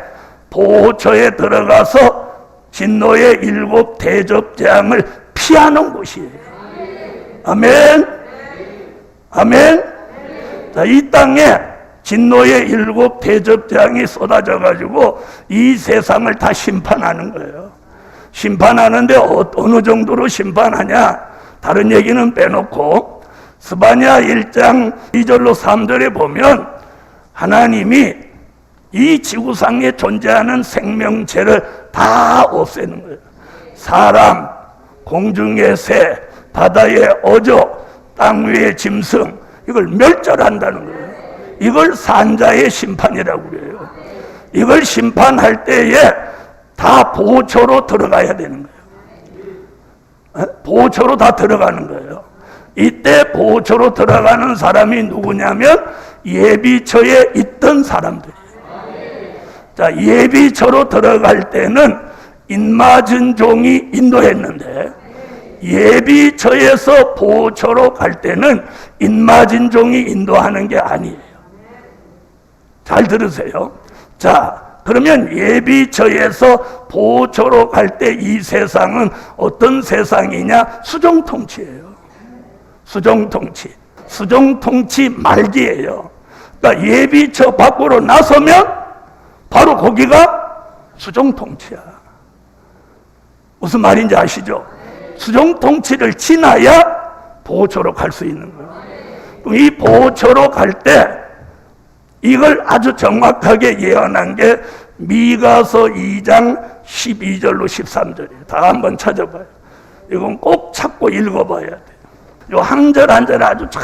[SPEAKER 3] 보호처에 들어가서 진노의 7 대접 재앙을 피하는 곳이에요. 아멘? 아멘? 자, 이 땅에 진노의 7 대접 재앙이 쏟아져 가지고 이 세상을 다 심판하는 거예요. 심판하는데 어느 정도로 심판하냐? 다른 얘기는 빼놓고 스바냐 1장 2절로 3절에 보면 하나님이 이 지구상에 존재하는 생명체를 다 없애는 거예요. 사람, 공중의 새, 바다의 어조, 땅 위의 짐승, 이걸 멸절한다는 거예요. 이걸 산자의 심판이라고 그래요. 이걸 심판할 때에 다 보호처로 들어가야 되는 거예요. 보호처로 다 들어가는 거예요. 이때 보호처로 들어가는 사람이 누구냐면 예비처에 있던 사람들이에요. 자, 예비처로 들어갈 때는 인맞은 종이 인도했는데 예비처에서 보호처로 갈 때는 인맞은 종이 인도하는 게 아니에요. 잘 들으세요. 자, 그러면 예비처에서 보호처로 갈 때 이 세상은 어떤 세상이냐? 수종통치예요. 수종통치. 수종통치 말기예요. 그러니까 예비처 밖으로 나서면 바로 거기가 수종통치야. 무슨 말인지 아시죠? 수종통치를 지나야 보호처로 갈 수 있는 거예요. 그럼 이 보호처로 갈 때 이걸 아주 정확하게 예언한 게 미가서 2장 12절로 13절이에요. 다 한번 찾아봐요. 이건 꼭 찾고 읽어봐야 돼요. 요 한 절 한 절 아주 잘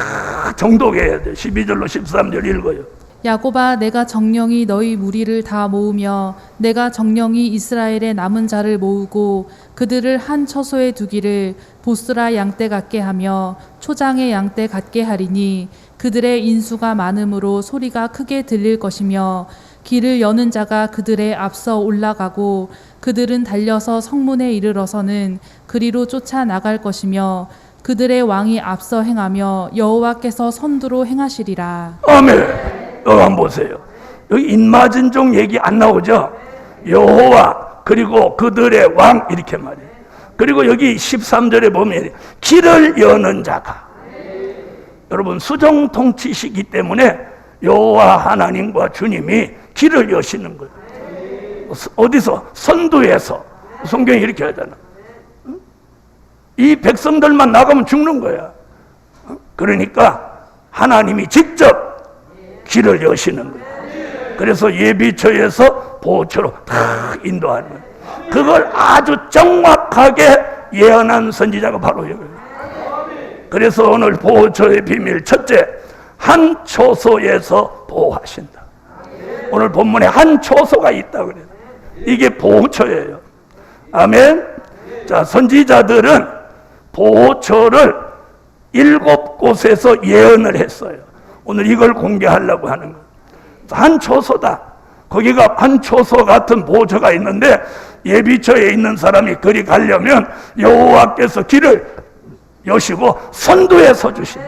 [SPEAKER 3] 정독해야 돼요. 12절로 13절 읽어요.
[SPEAKER 4] 야곱아, 내가 정령이 너희 무리를 다 모으며 내가 정령이 이스라엘의 남은 자를 모으고 그들을 한 처소에 두기를 보스라 양떼 같게 하며 초장의 양떼 같게 하리니 그들의 인수가 많음으로 소리가 크게 들릴 것이며 길을 여는 자가 그들의 앞서 올라가고 그들은 달려서 성문에 이르러서는 그리로 쫓아 나갈 것이며 그들의 왕이 앞서 행하며 여호와께서 선두로 행하시리라.
[SPEAKER 3] 아멘. 여기 한번 보세요. 여기 인맞은 종 얘기 안 나오죠? 여호와 그리고 그들의 왕 이렇게 말해요. 그리고 여기 13절에 보면 길을 여는 자가. 여러분 수종통치시기 때문에 여호와 하나님과 주님이 길을 여시는 거예요. 어디서? 선두에서. 성경이 이렇게 하잖아. 이 백성들만 나가면 죽는 거야. 그러니까 하나님이 직접 길을 여시는 거예요. 그래서 예비처에서 보호처로 다 인도하는 거예요. 그걸 아주 정확하게 예언한 선지자가 바로 여기예요. 그래서 오늘 보호처의 비밀 첫째, 한 초소에서 보호하신다. 오늘 본문에 한 초소가 있다 그래요. 이게 보호처예요. 아멘. 자, 선지자들은 보호처를 7곳에서 예언을 했어요. 오늘 이걸 공개하려고 하는 거예요. 한 초소다. 거기가 한 초소 같은 보호처가 있는데 예비처에 있는 사람이 그리 가려면 여호와께서 길을 여시고 선두에 서주신.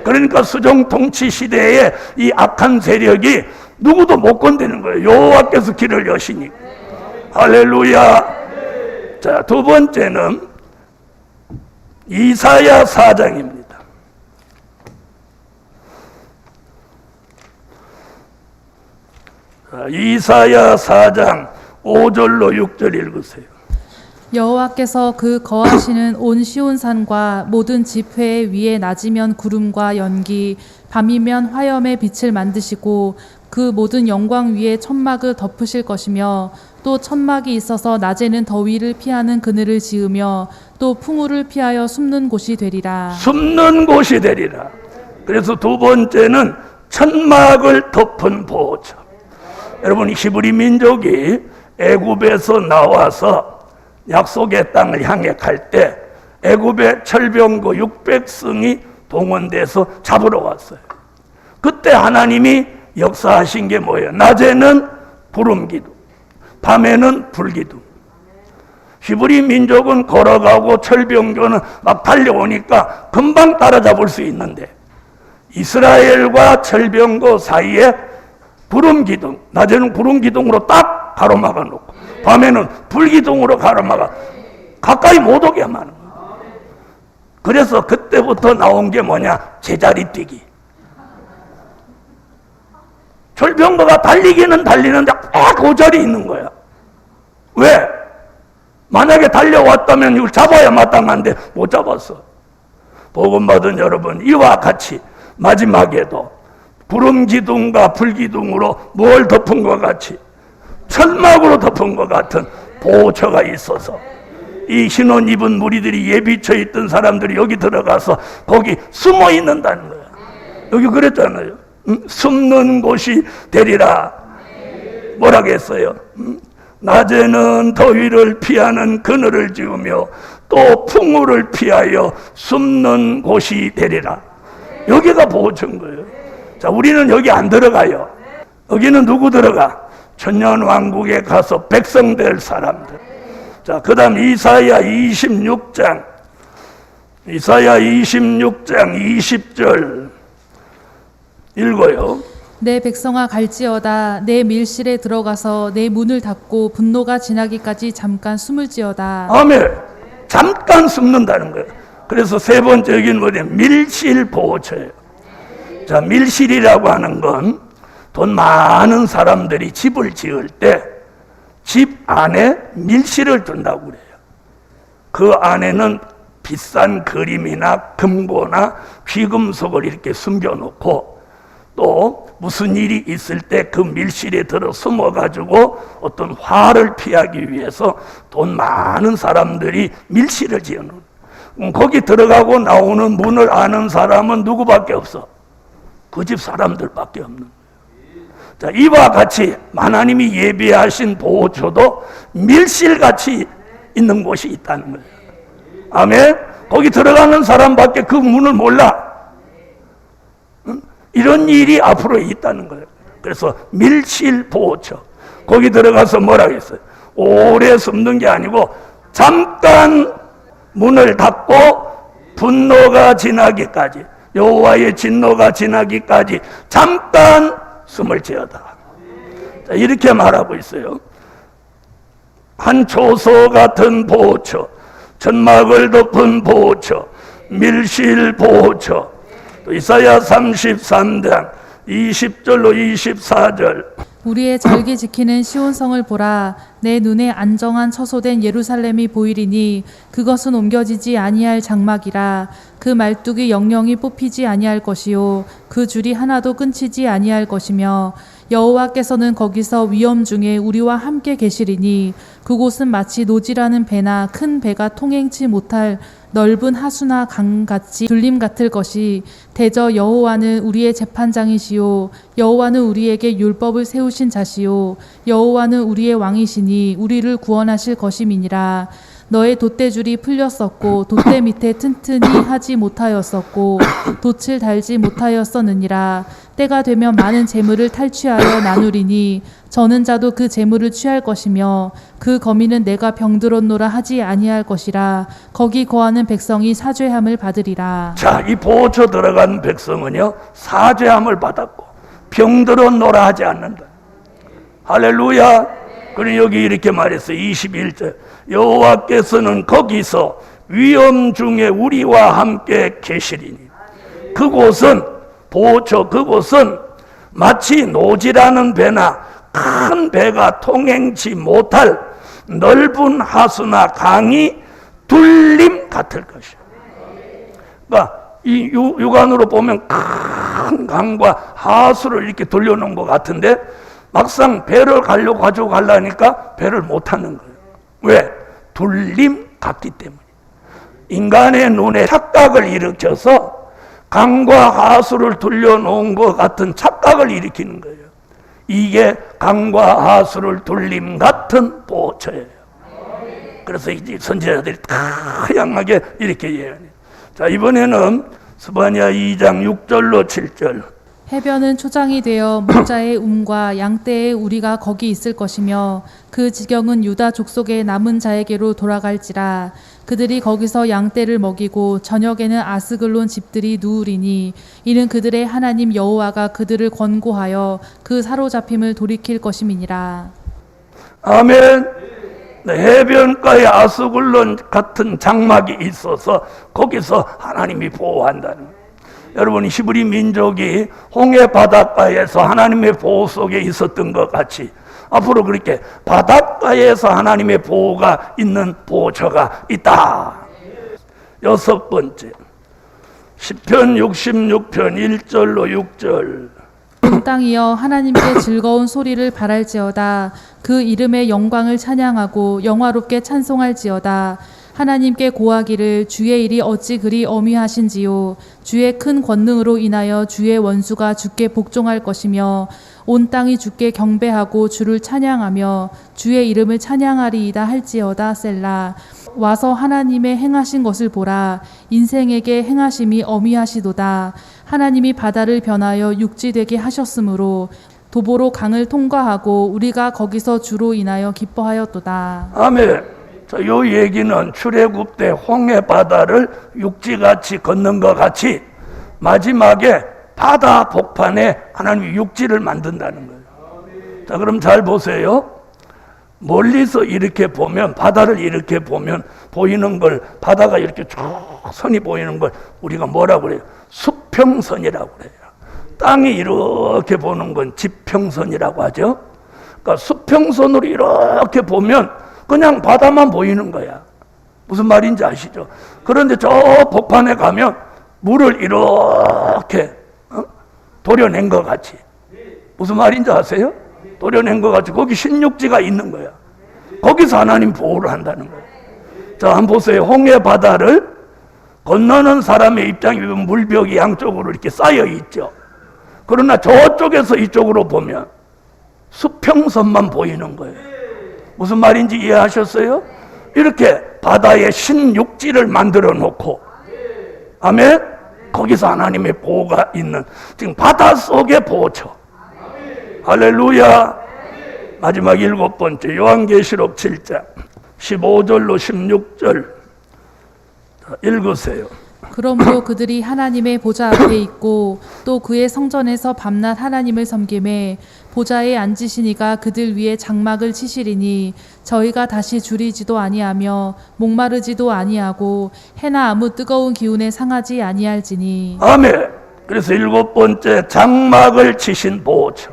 [SPEAKER 3] 그러니까 수종통치 시대에 이 악한 세력이 누구도 못 건드리는 거예요. 여호와께서 길을 여시니. 할렐루야. 자, 두 번째는 이사야 4장입니다. 이사야 4장 5절로 6절 읽으세요.
[SPEAKER 4] 여호와께서 그 거하시는 온 시온산과 모든 지회 위에 낮이면 구름과 연기, 밤이면 화염의 빛을 만드시고 그 모든 영광 위에 천막을 덮으실 것이며 또 천막이 있어서 낮에는 더위를 피하는 그늘을 지으며 또 풍우를 피하여 숨는 곳이 되리라.
[SPEAKER 3] 숨는 곳이 되리라. 그래서 두 번째는 천막을 덮은 보호처. 여러분 히브리 민족이 애굽에서 나와서 약속의 땅을 향해 갈 때 애굽의 철병거 600승이 동원돼서 잡으러 왔어요. 그때 하나님이 역사하신 게 뭐예요? 낮에는 구름기둥, 밤에는 불기둥. 히브리 민족은 걸어가고 철병거는 막 달려오니까 금방 따라잡을 수 있는데 이스라엘과 철병거 사이에 구름기둥, 낮에는 구름기둥으로 딱 가로막아 놓고 밤에는 불기둥으로 가로막아 가까이 못 오게 하는 거예요. 그래서 그때부터 나온 게 뭐냐? 제자리 뛰기. 철병거가 달리기는 달리는데 그 자리에 있는 거야. 왜? 만약에 달려왔다면 이걸 잡아야 마땅한데 못 잡았어. 복음 받은 여러분, 이와 같이 마지막에도 구름기둥과 불기둥으로 뭘 덮은 것 같이 천막으로 덮은 것 같은 보호처가 있어서 이 흰옷 입은 무리들이 예비처에 있던 사람들이 여기 들어가서 거기 숨어 있는다는 거야. 여기 그랬잖아요. 숨는 곳이 되리라. 뭐라고 했어요? 낮에는 더위를 피하는 그늘을 지으며 또 풍우를 피하여 숨는 곳이 되리라. 여기가 보호처인 거예요. 자, 우리는 여기 안 들어가요. 여기는 누구 들어가? 천년왕국에 가서 백성 될 사람들. 자, 그 다음 이사야 26장 20절 읽어요.
[SPEAKER 4] 내 백성아 갈지어다 내 밀실에 들어가서 내 문을 닫고 분노가 지나기까지 잠깐 숨을지어다.
[SPEAKER 3] 아멘. 잠깐 숨는다는 거예요. 그래서 세 번째 여기는 뭐냐면 밀실보호처예요. 자, 밀실이라고 하는 건 돈 많은 사람들이 집을 지을 때 집 안에 밀실을 둔다고 그래요. 그 안에는 비싼 그림이나 금고나 귀금속을 이렇게 숨겨놓고 또 무슨 일이 있을 때 그 밀실에 들어 숨어가지고 어떤 화를 피하기 위해서 돈 많은 사람들이 밀실을 지어놓은, 거기 들어가고 나오는 문을 아는 사람은 누구밖에 없어? 그 집 사람들밖에 없는 거예요. 자, 이와 같이 하나님이 예비하신 보호처도 밀실같이 있는 곳이 있다는 거예요. 아멘. 거기 들어가는 사람밖에 그 문을 몰라. 이런 일이 앞으로 있다는 거예요. 그래서 밀실보호처. 거기 들어가서 뭐라 했어요? 오래 숨는 게 아니고 잠깐 문을 닫고 분노가 지나기까지, 여호와의 진노가 지나기까지 잠깐 숨을 지어다. 자, 이렇게 말하고 있어요. 한 초소 같은 보호처, 천막을 덮은 보호처, 밀실 보호처. 또 이사야 33장 20절로 24절.
[SPEAKER 4] 우리의 절기 지키는 시온성을 보라. 내 눈에 안정한 처소된 예루살렘이 보이리니 그것은 옮겨지지 아니할 장막이라. 그 말뚝이 영영이 뽑히지 아니할 것이요 그 줄이 하나도 끊치지 아니할 것이며 여호와께서는 거기서 위엄 중에 우리와 함께 계시리니 그곳은 마치 노지라는 배나 큰 배가 통행치 못할 넓은 하수나 강같이 둘림 같을 것이 대저 여호와는 우리의 재판장이시요 여호와는 우리에게 율법을 세우신 자시요 여호와는 우리의 왕이시니 우리를 구원하실 것임이니라. 너의 돛대줄이 풀렸었고 돛대 밑에 튼튼히 하지 못하였었고 돛을 달지 못하였었느니라. 때가 되면 많은 재물을 탈취하여 나누리니 저는 자도 그 재물을 취할 것이며 그 거미는 내가 병들었노라 하지 아니할 것이라. 거기 거하는 백성이 사죄함을 받으리라.
[SPEAKER 3] 자, 이 보호처 들어간 백성은요 사죄함을 받았고 병들었노라 하지 않는다. 할렐루야. 그리고 여기 이렇게 말했어요. 21절. 여호와께서는 거기서 위엄 중에 우리와 함께 계시리니 그곳은 보호처, 그곳은 마치 노지라는 배나 큰 배가 통행치 못할 넓은 하수나 강이 둘림 같을 것이야. 그러니까 이 육안으로 보면 큰 강과 하수를 이렇게 돌려놓은 것 같은데 막상 배를 가지고 가려니까 배를 못 타는 거예요. 왜? 둘림 같기 때문에. 인간의 눈에 착각을 일으켜서 강과 하수를 돌려놓은 것 같은 착각을 일으키는 거예요. 이게 강과 하수를 둘림 같은 보호처예요. 그래서 이제 선지자들이 다양하게 이렇게 예언해요. 자, 이번에는 스바냐 2장 6절로 7절.
[SPEAKER 4] 해변은 초장이 되어 목자의 움과 양떼의 우리가 거기 있을 것이며 그 지경은 유다 족속의 남은 자에게로 돌아갈지라. 그들이 거기서 양떼를 먹이고 저녁에는 아스글론 집들이 누우리니 이는 그들의 하나님 여호와가 그들을 권고하여 그 사로잡힘을 돌이킬 것임이니라.
[SPEAKER 3] 아멘. 해변가에 아스글론 같은 장막이 있어서 거기서 하나님이 보호한다는 거예요. 여러분, 히브리 민족이 홍해 바닷가에서 하나님의 보호 속에 있었던 것 같이 앞으로 그렇게 바닷가에서 하나님의 보호가 있는 보호처가 있다. 여섯 번째, 시편 66편 1절로 6절.
[SPEAKER 4] 온 땅이여 하나님께 즐거운 소리를 바랄지어다. 그 이름의 영광을 찬양하고 영화롭게 찬송할지어다. 하나님께 고하기를 주의 일이 어찌 그리 어미하신지요. 주의 큰 권능으로 인하여 주의 원수가 주께 복종할 것이며 온 땅이 주께 경배하고 주를 찬양하며 주의 이름을 찬양하리이다 할지어다. 셀라. 와서 하나님의 행하신 것을 보라. 인생에게 행하심이 어미하시도다. 하나님이 바다를 변하여 육지 되게 하셨으므로 도보로 강을 통과하고 우리가 거기서 주로 인하여 기뻐하였도다.
[SPEAKER 3] 아멘. 자, 요 얘기는 출애굽 때 홍해 바다를 육지같이 걷는 것 같이 마지막에 바다 복판에 하나님이 육지를 만든다는 거예요. 자, 그럼 잘 보세요. 멀리서 이렇게 보면, 바다를 이렇게 보면 보이는 걸, 바다가 이렇게 쭉 선이 보이는 걸 우리가 뭐라고 그래요? 수평선이라고 그래요. 땅이 이렇게 보는 건 지평선이라고 하죠. 그러니까 수평선으로 이렇게 보면 그냥 바다만 보이는 거야. 무슨 말인지 아시죠? 그런데 저 복판에 가면 물을 이렇게 도려낸 것 같이, 무슨 말인지 아세요? 도려낸 것 같이 거기 신육지가 있는 거야. 거기서 하나님 보호를 한다는 거예요. 자, 한번 보세요. 홍해 바다를 건너는 사람의 입장이면 물벽이 양쪽으로 이렇게 쌓여 있죠. 그러나 저쪽에서 이쪽으로 보면 수평선만 보이는 거예요. 무슨 말인지 이해하셨어요? 이렇게 바다에 신육지를 만들어 놓고, 아멘? 거기서 하나님의 보호가 있는, 지금 바다 속의 보호처. 할렐루야. 마지막 7번째, 요한계시록 7장 15절로 16절 읽으세요.
[SPEAKER 4] 그러므로 그들이 하나님의 보좌 앞에 있고 또 그의 성전에서 밤낮 하나님을 섬기매 보좌에 앉으시니가 그들 위에 장막을 치시리니 저희가 다시 줄이지도 아니하며 목마르지도 아니하고 해나 아무 뜨거운 기운에 상하지 아니할지니.
[SPEAKER 3] 아멘. 그래서 7번째, 장막을 치신 보호처.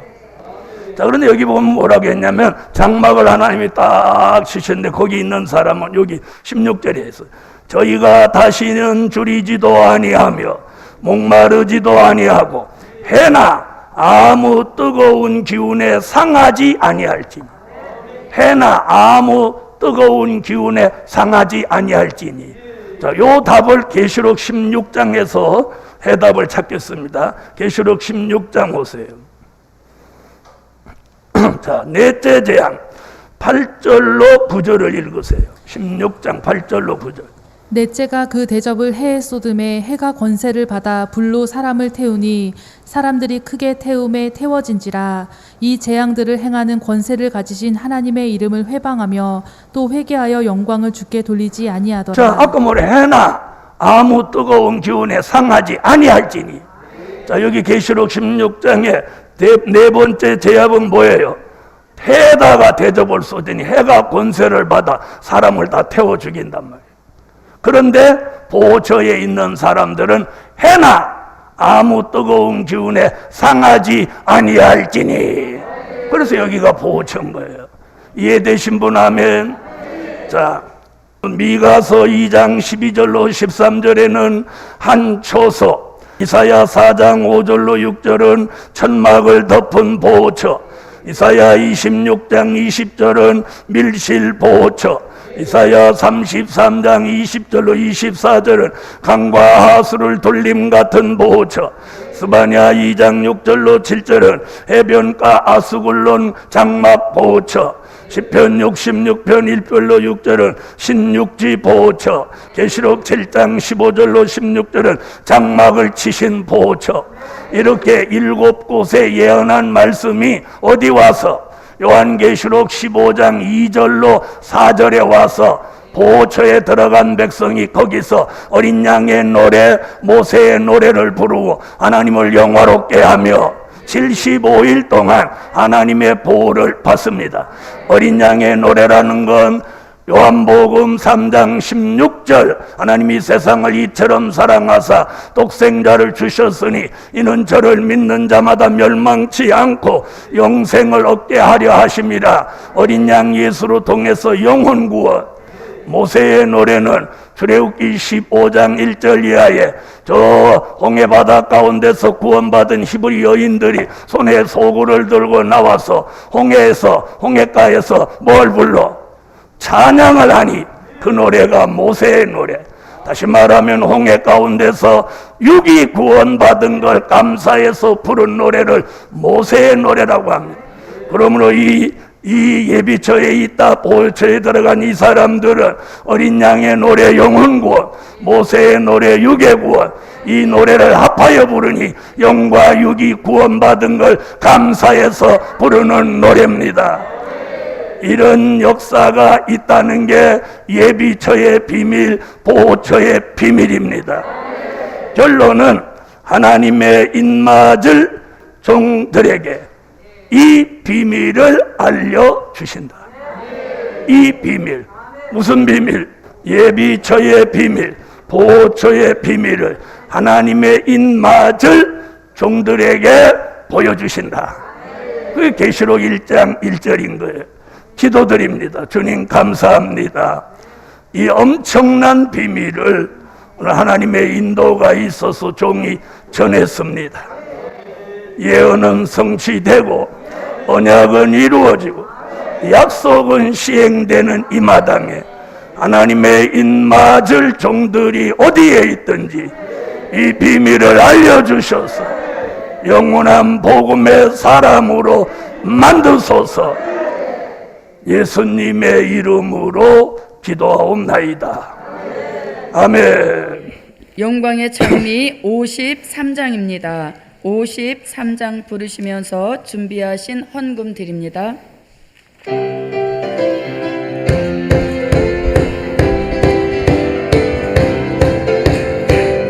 [SPEAKER 3] 자, 그런데 여기 보면 뭐라고 했냐면 장막을 하나님이 딱 치셨는데 거기 있는 사람은 여기 16절에 있어요. 저희가 다시는 줄이지도 아니하며 목마르지도 아니하고 해나 아무 뜨거운 기운에 상하지 아니할지니. 해나 아무 뜨거운 기운에 상하지 아니할지니. 자, 요 답을 계시록 16장에서 해답을 찾겠습니다. 계시록 16장 오세요. 자, 넷째 재앙 8절로 9절을 읽으세요. 16장 8절로 9절.
[SPEAKER 4] 넷째가 그 대접을 해에 쏟음에 해가 권세를 받아 불로 사람을 태우니 사람들이 크게 태움에 태워진지라. 이 재앙들을 행하는 권세를 가지신 하나님의 이름을 회방하며 또 회개하여 영광을 주께 돌리지 아니하더라.
[SPEAKER 3] 자, 아까 뭐래? 해나 아무 뜨거운 기운에 상하지 아니할지니. 자, 여기 계시록 16장에 네 번째 제압은 뭐예요? 해에다가 대접을 쏟으니 해가 권세를 받아 사람을 다 태워 죽인단 말이에요. 그런데 보호처에 있는 사람들은 해나 아무 뜨거운 기운에 상하지 아니할지니. 그래서 여기가 보호처인 거예요. 이해되신 분 아멘. 자, 미가서 2장 12절로 13절에는 한 초소, 이사야 4장 5절로 6절은 천막을 덮은 보호처, 이사야 26장 20절은 밀실 보호처, 이사야 33장 20절로 24절은 강과 하수를 돌림 같은 보호처, 스바냐 2장 6절로 7절은 해변가 아수굴론 장막 보호처, 시편 66편 1절로 6절은 신육지 보호처, 계시록 7장 15절로 16절은 장막을 치신 보호처. 이렇게 7곳에 예언한 말씀이 어디 와서 요한계시록 15장 2절로 4절에 와서 보호처에 들어간 백성이 거기서 어린 양의 노래, 모세의 노래를 부르고 하나님을 영화롭게 하며 75일 동안 하나님의 보호를 받습니다. 어린 양의 노래라는 건 요한복음 3장 16절, 하나님이 세상을 이처럼 사랑하사 독생자를 주셨으니 이는 저를 믿는 자마다 멸망치 않고 영생을 얻게 하려 하심이라. 어린 양 예수로 통해서 영혼 구원. 모세의 노래는 출애굽기 15장 1절 이하에 저 홍해바다 가운데서 구원받은 히브리 여인들이 손에 소구를 들고 나와서 홍해가에서 뭘 불러? 찬양을 하니 그 노래가 모세의 노래. 다시 말하면 홍해 가운데서 육이 구원받은 걸 감사해서 부른 노래를 모세의 노래라고 합니다. 그러므로 이 예비처에 있다 보호처에 들어간 이 사람들은 어린 양의 노래 영혼 구원, 모세의 노래 육의 구원, 이 노래를 합하여 부르니 영과 육이 구원받은 걸 감사해서 부르는 노래입니다. 이런 역사가 있다는 게 예비처의 비밀, 보호처의 비밀입니다. 결론은 하나님의 입맞을 종들에게 이 비밀을 알려주신다. 이 비밀, 무슨 비밀? 예비처의 비밀, 보호처의 비밀을 하나님의 입맞을 종들에게 보여주신다. 그게 계시록 1장 1절인 거예요. 기도드립니다. 주님 감사합니다. 이 엄청난 비밀을 오늘 하나님의 인도가 있어서 종이 전했습니다. 예언은 성취되고 언약은 이루어지고 약속은 시행되는 이 마당에 하나님의 입맞을 종들이 어디에 있든지 이 비밀을 알려주셔서 영원한 복음의 사람으로 만드소서. 예수님의 이름으로 기도하옵나이다. 아멘.
[SPEAKER 1] 영광의 찬미 53장입니다. 53장 부르시면서 준비하신 헌금 드립니다.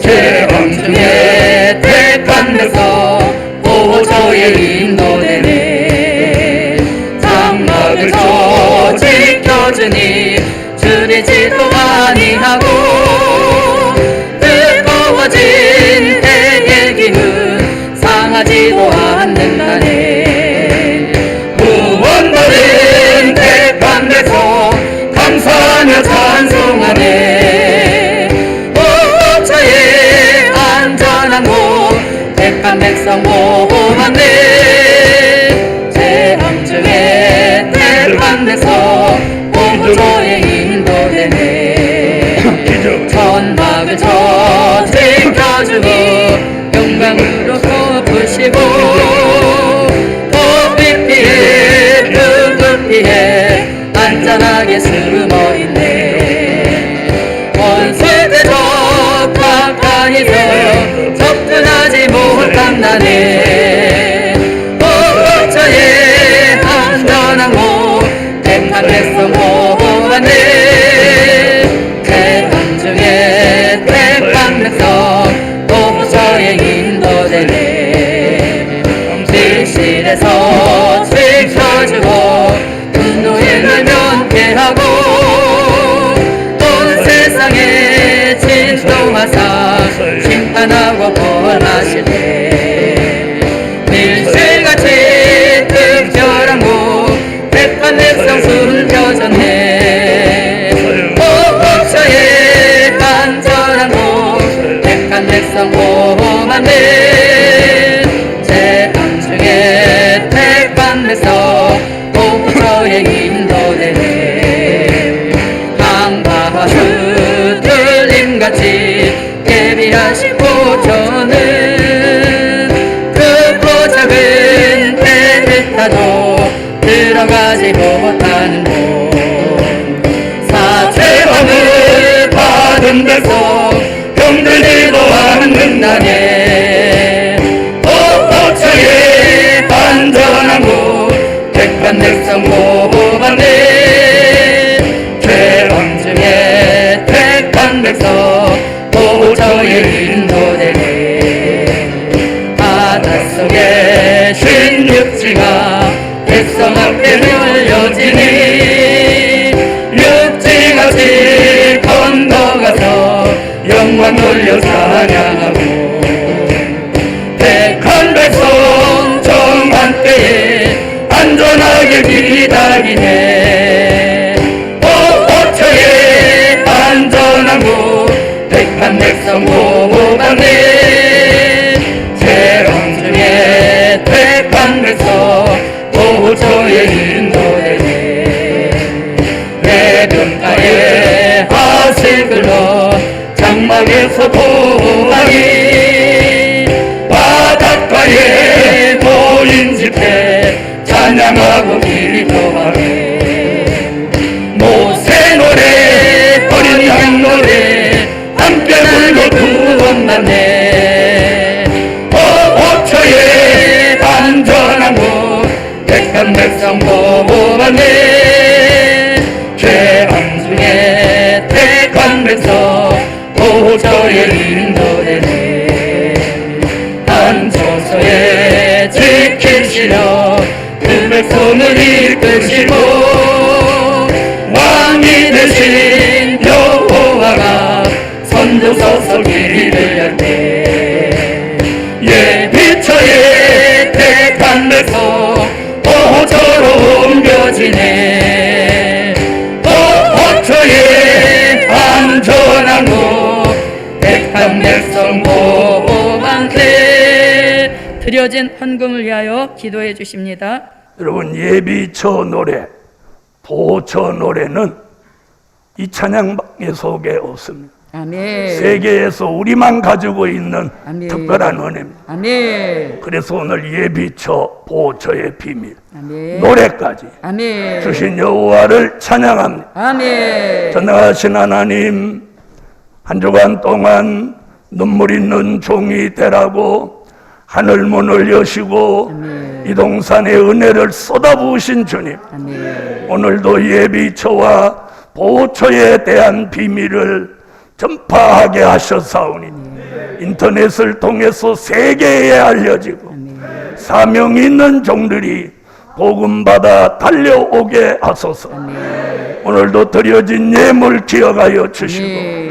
[SPEAKER 2] 제왕 중에 택한 데서 보호처의 인도되네. 장막을 쳐 지켜주니 줄이지도 아니하고 뜨거워진 해의 기운 상하지도 않는다네. 구원받은 택한 데서 감사하며 찬송하네. 보호처의 안전한 곳 택한 백성 보호하네. 재앙 중에 택한 데서 보호처의 인도되네. 천막을 쳐 지켜주고 영광으로 덮으시고 더위 피해 붉은 피해 안전하게 숨어있네. 원수들 적 가까이서 접근하지 못한다네. 보호처의 안전한 곳 택한 백성 보호하네. 재앙 중에 택한 백성 보호처의 인도되네. 밀실에서 지켜주고 분노를 면케하고 온 세상에 진동하사 심판하고 벌하시네. 밀실같이 특별한 곳 택한 백성 숨겨졌네. 보호처의 안전한 곳 택한 백성 보호하네. 재앙 중에 택한 백성 보호처의 인도되네. 강바수 들림같이 예비하신 보초는 크고 작은 배를 타도 들어가지 못하는 곳. 사체왕을 받은 데서 병들지도 않는다네. 보호처의 안전한 곳 택한 백성 보호받네. 재앙 중에 택한 백성 보호처의 인도되네. 바닷속에 쉰 육지가 백성 앞에 열려지니 육지같이 건너가서 영광 돌려 찬양하고 택한 백성 정한 때에 안전하게 기다리네. 보호처의 안전한 곳 택한 백성 보호받네. 재앙 중에 택한 백성 보호처의 인도되네. 해변가에 하실글러 장막에서 보호하니 바닷가에 모인 집회 찬양하고 기도하네. 모세 노래 어린 양 노래 함께 불고 구원받네. 보호처의 안전한 곳 택한 백성 보호받네. 택하면서 보호자의 인도되네. 한처소에 지키시려 그 백성을 이끄시고 왕이 되신 여호와가 선두서서 길을 열때 예비처에 택한 백성 보호처로 옮겨지네. 보호처에 안전한 곳 택한 백성 보호만세.
[SPEAKER 1] 드려진 헌금을 위하여 기도해 주십니다.
[SPEAKER 3] 여러분, 예비처 노래, 보호처 노래는 이 찬양방의 속에 없습니다.
[SPEAKER 1] 아멘.
[SPEAKER 3] 세계에서 우리만 가지고 있는
[SPEAKER 1] 아멘.
[SPEAKER 3] 특별한 은혜입니다.
[SPEAKER 1] 아멘.
[SPEAKER 3] 그래서 오늘 예비처, 보호처의 비밀,
[SPEAKER 1] 아멘.
[SPEAKER 3] 노래까지
[SPEAKER 1] 아멘.
[SPEAKER 3] 주신 여호와를 찬양합니다.
[SPEAKER 1] 아멘.
[SPEAKER 3] 전능하신 하나님, 한 주간 동안 눈물 있는 종이 되라고 하늘 문을 여시고 이 동산의 은혜를 쏟아부으신 주님,
[SPEAKER 1] 아멘.
[SPEAKER 3] 오늘도 예비처와 보호처에 대한 비밀을 전파하게 하셨사오니 인터넷을 통해서 세계에 알려지고 사명 있는 종들이 복음받아 달려오게 하소서. 오늘도 드려진 예물 기억하여 주시고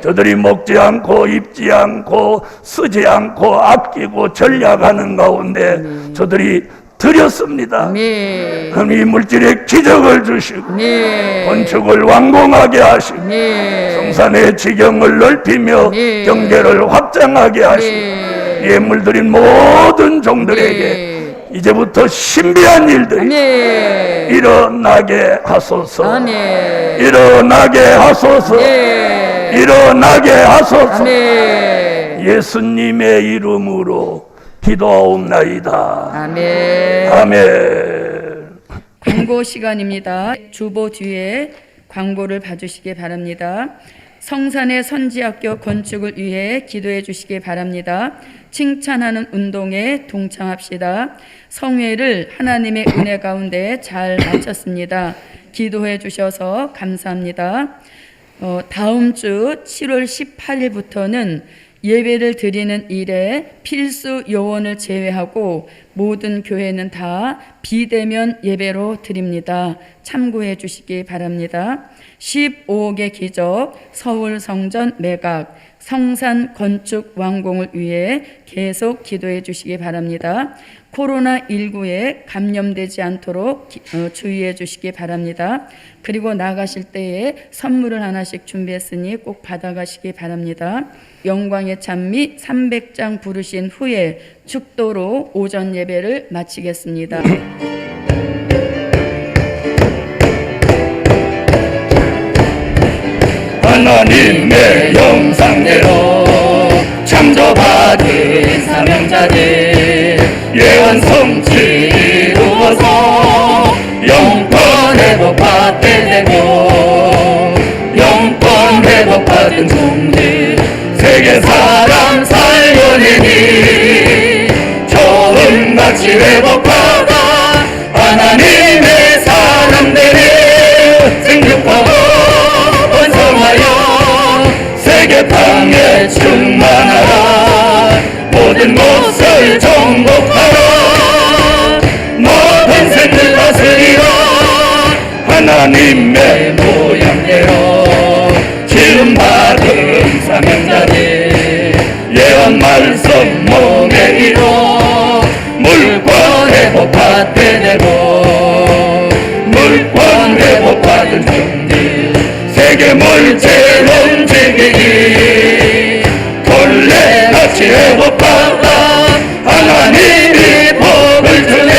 [SPEAKER 3] 저들이 먹지 않고 입지 않고 쓰지 않고 아끼고 전략하는 가운데 저들이 드렸습니다. 하나님, 물질의 기적을 주시고 건축을 완공하게 하시고 성산의 지경을 넓히며 경계를 확장하게 하시고 예물 드린 모든 종들에게 이제부터 신비한 일들이 일어나게 하소서. 일어나게 하소서. 일어나게 하소서. 예수님의 이름으로 기도하옵나이다.
[SPEAKER 1] 아멘.
[SPEAKER 3] 아멘.
[SPEAKER 1] 광고 시간입니다. 주보 뒤에 광고를 봐주시기 바랍니다. 성산의 선지학교 건축을 위해 기도해 주시기 바랍니다. 칭찬하는 운동에 동참합시다. 성회를 하나님의 은혜 가운데 잘 마쳤습니다. 기도해 주셔서 감사합니다. 다음 주 7월 18일부터는 예배를 드리는 일에 필수 요원을 제외하고 모든 교회는 다 비대면 예배로 드립니다. 참고해 주시기 바랍니다. 15억의 기적, 서울 성전 매각, 성산 건축 완공을 위해 계속 기도해 주시기 바랍니다. 코로나19에 감염되지 않도록 주의해 주시기 바랍니다. 그리고 나가실 때에 선물을 하나씩 준비했으니 꼭 받아가시기 바랍니다. 영광의 찬미 300장 부르신 후에 축도로 오전 예배를 마치겠습니다.
[SPEAKER 2] 하나님의 형상대로 창조받은 사명자들 예언 성취 이루어서 영권 회복받게 되고 영권 회복받은 종들 세계 사람 살려내니 처음같이 회복받아 하나님의 사람들을 생육하고 번성하여 세계 땅에 충만하라. 모든 것을 정복하라. 모든 생을 다스리라. 하나님의 모양대로 지음받은 사명자들 예언 말씀 몸에 이뤄 물권 회복받게 되고 물권 회복받은 종들 세계 물질 움직이니 본래같이 회복받아 하나님이 복을 주네.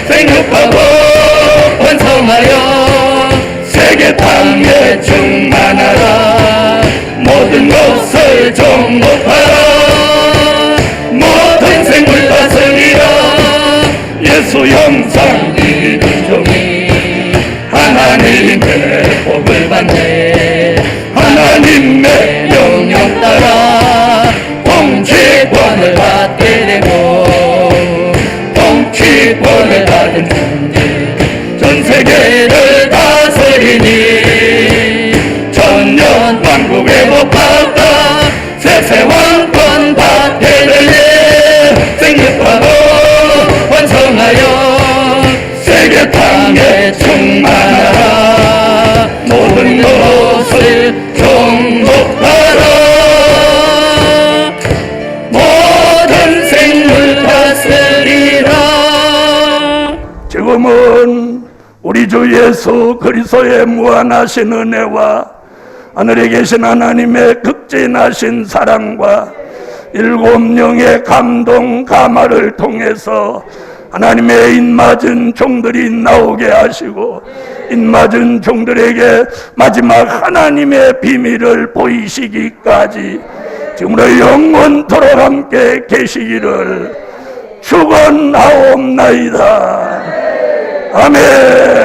[SPEAKER 2] 생육하고 번성하여 세계 땅에 충만하라. 모든 것을 정복하라. 모든 생물 다스리라. 예수 형상 믿은 종이 하나님의 복을 받네. 하나님의 명령 따라 통치권을 받게 되고 통치권을 받은 종들 전 세계를 다스리니 천년 왕
[SPEAKER 3] 지금은 우리 주 예수 그리스도의 무한하신 은혜와 하늘에 계신 하나님의 극진하신 사랑과 일곱 영의 감동 감화를 통해서 하나님의 입맞은 종들이 나오게 하시고 입맞은 종들에게 마지막 하나님의 비밀을 보이시기까지 지금으로 영원토록 함께 계시기를 축원하옵나이다. 아멘.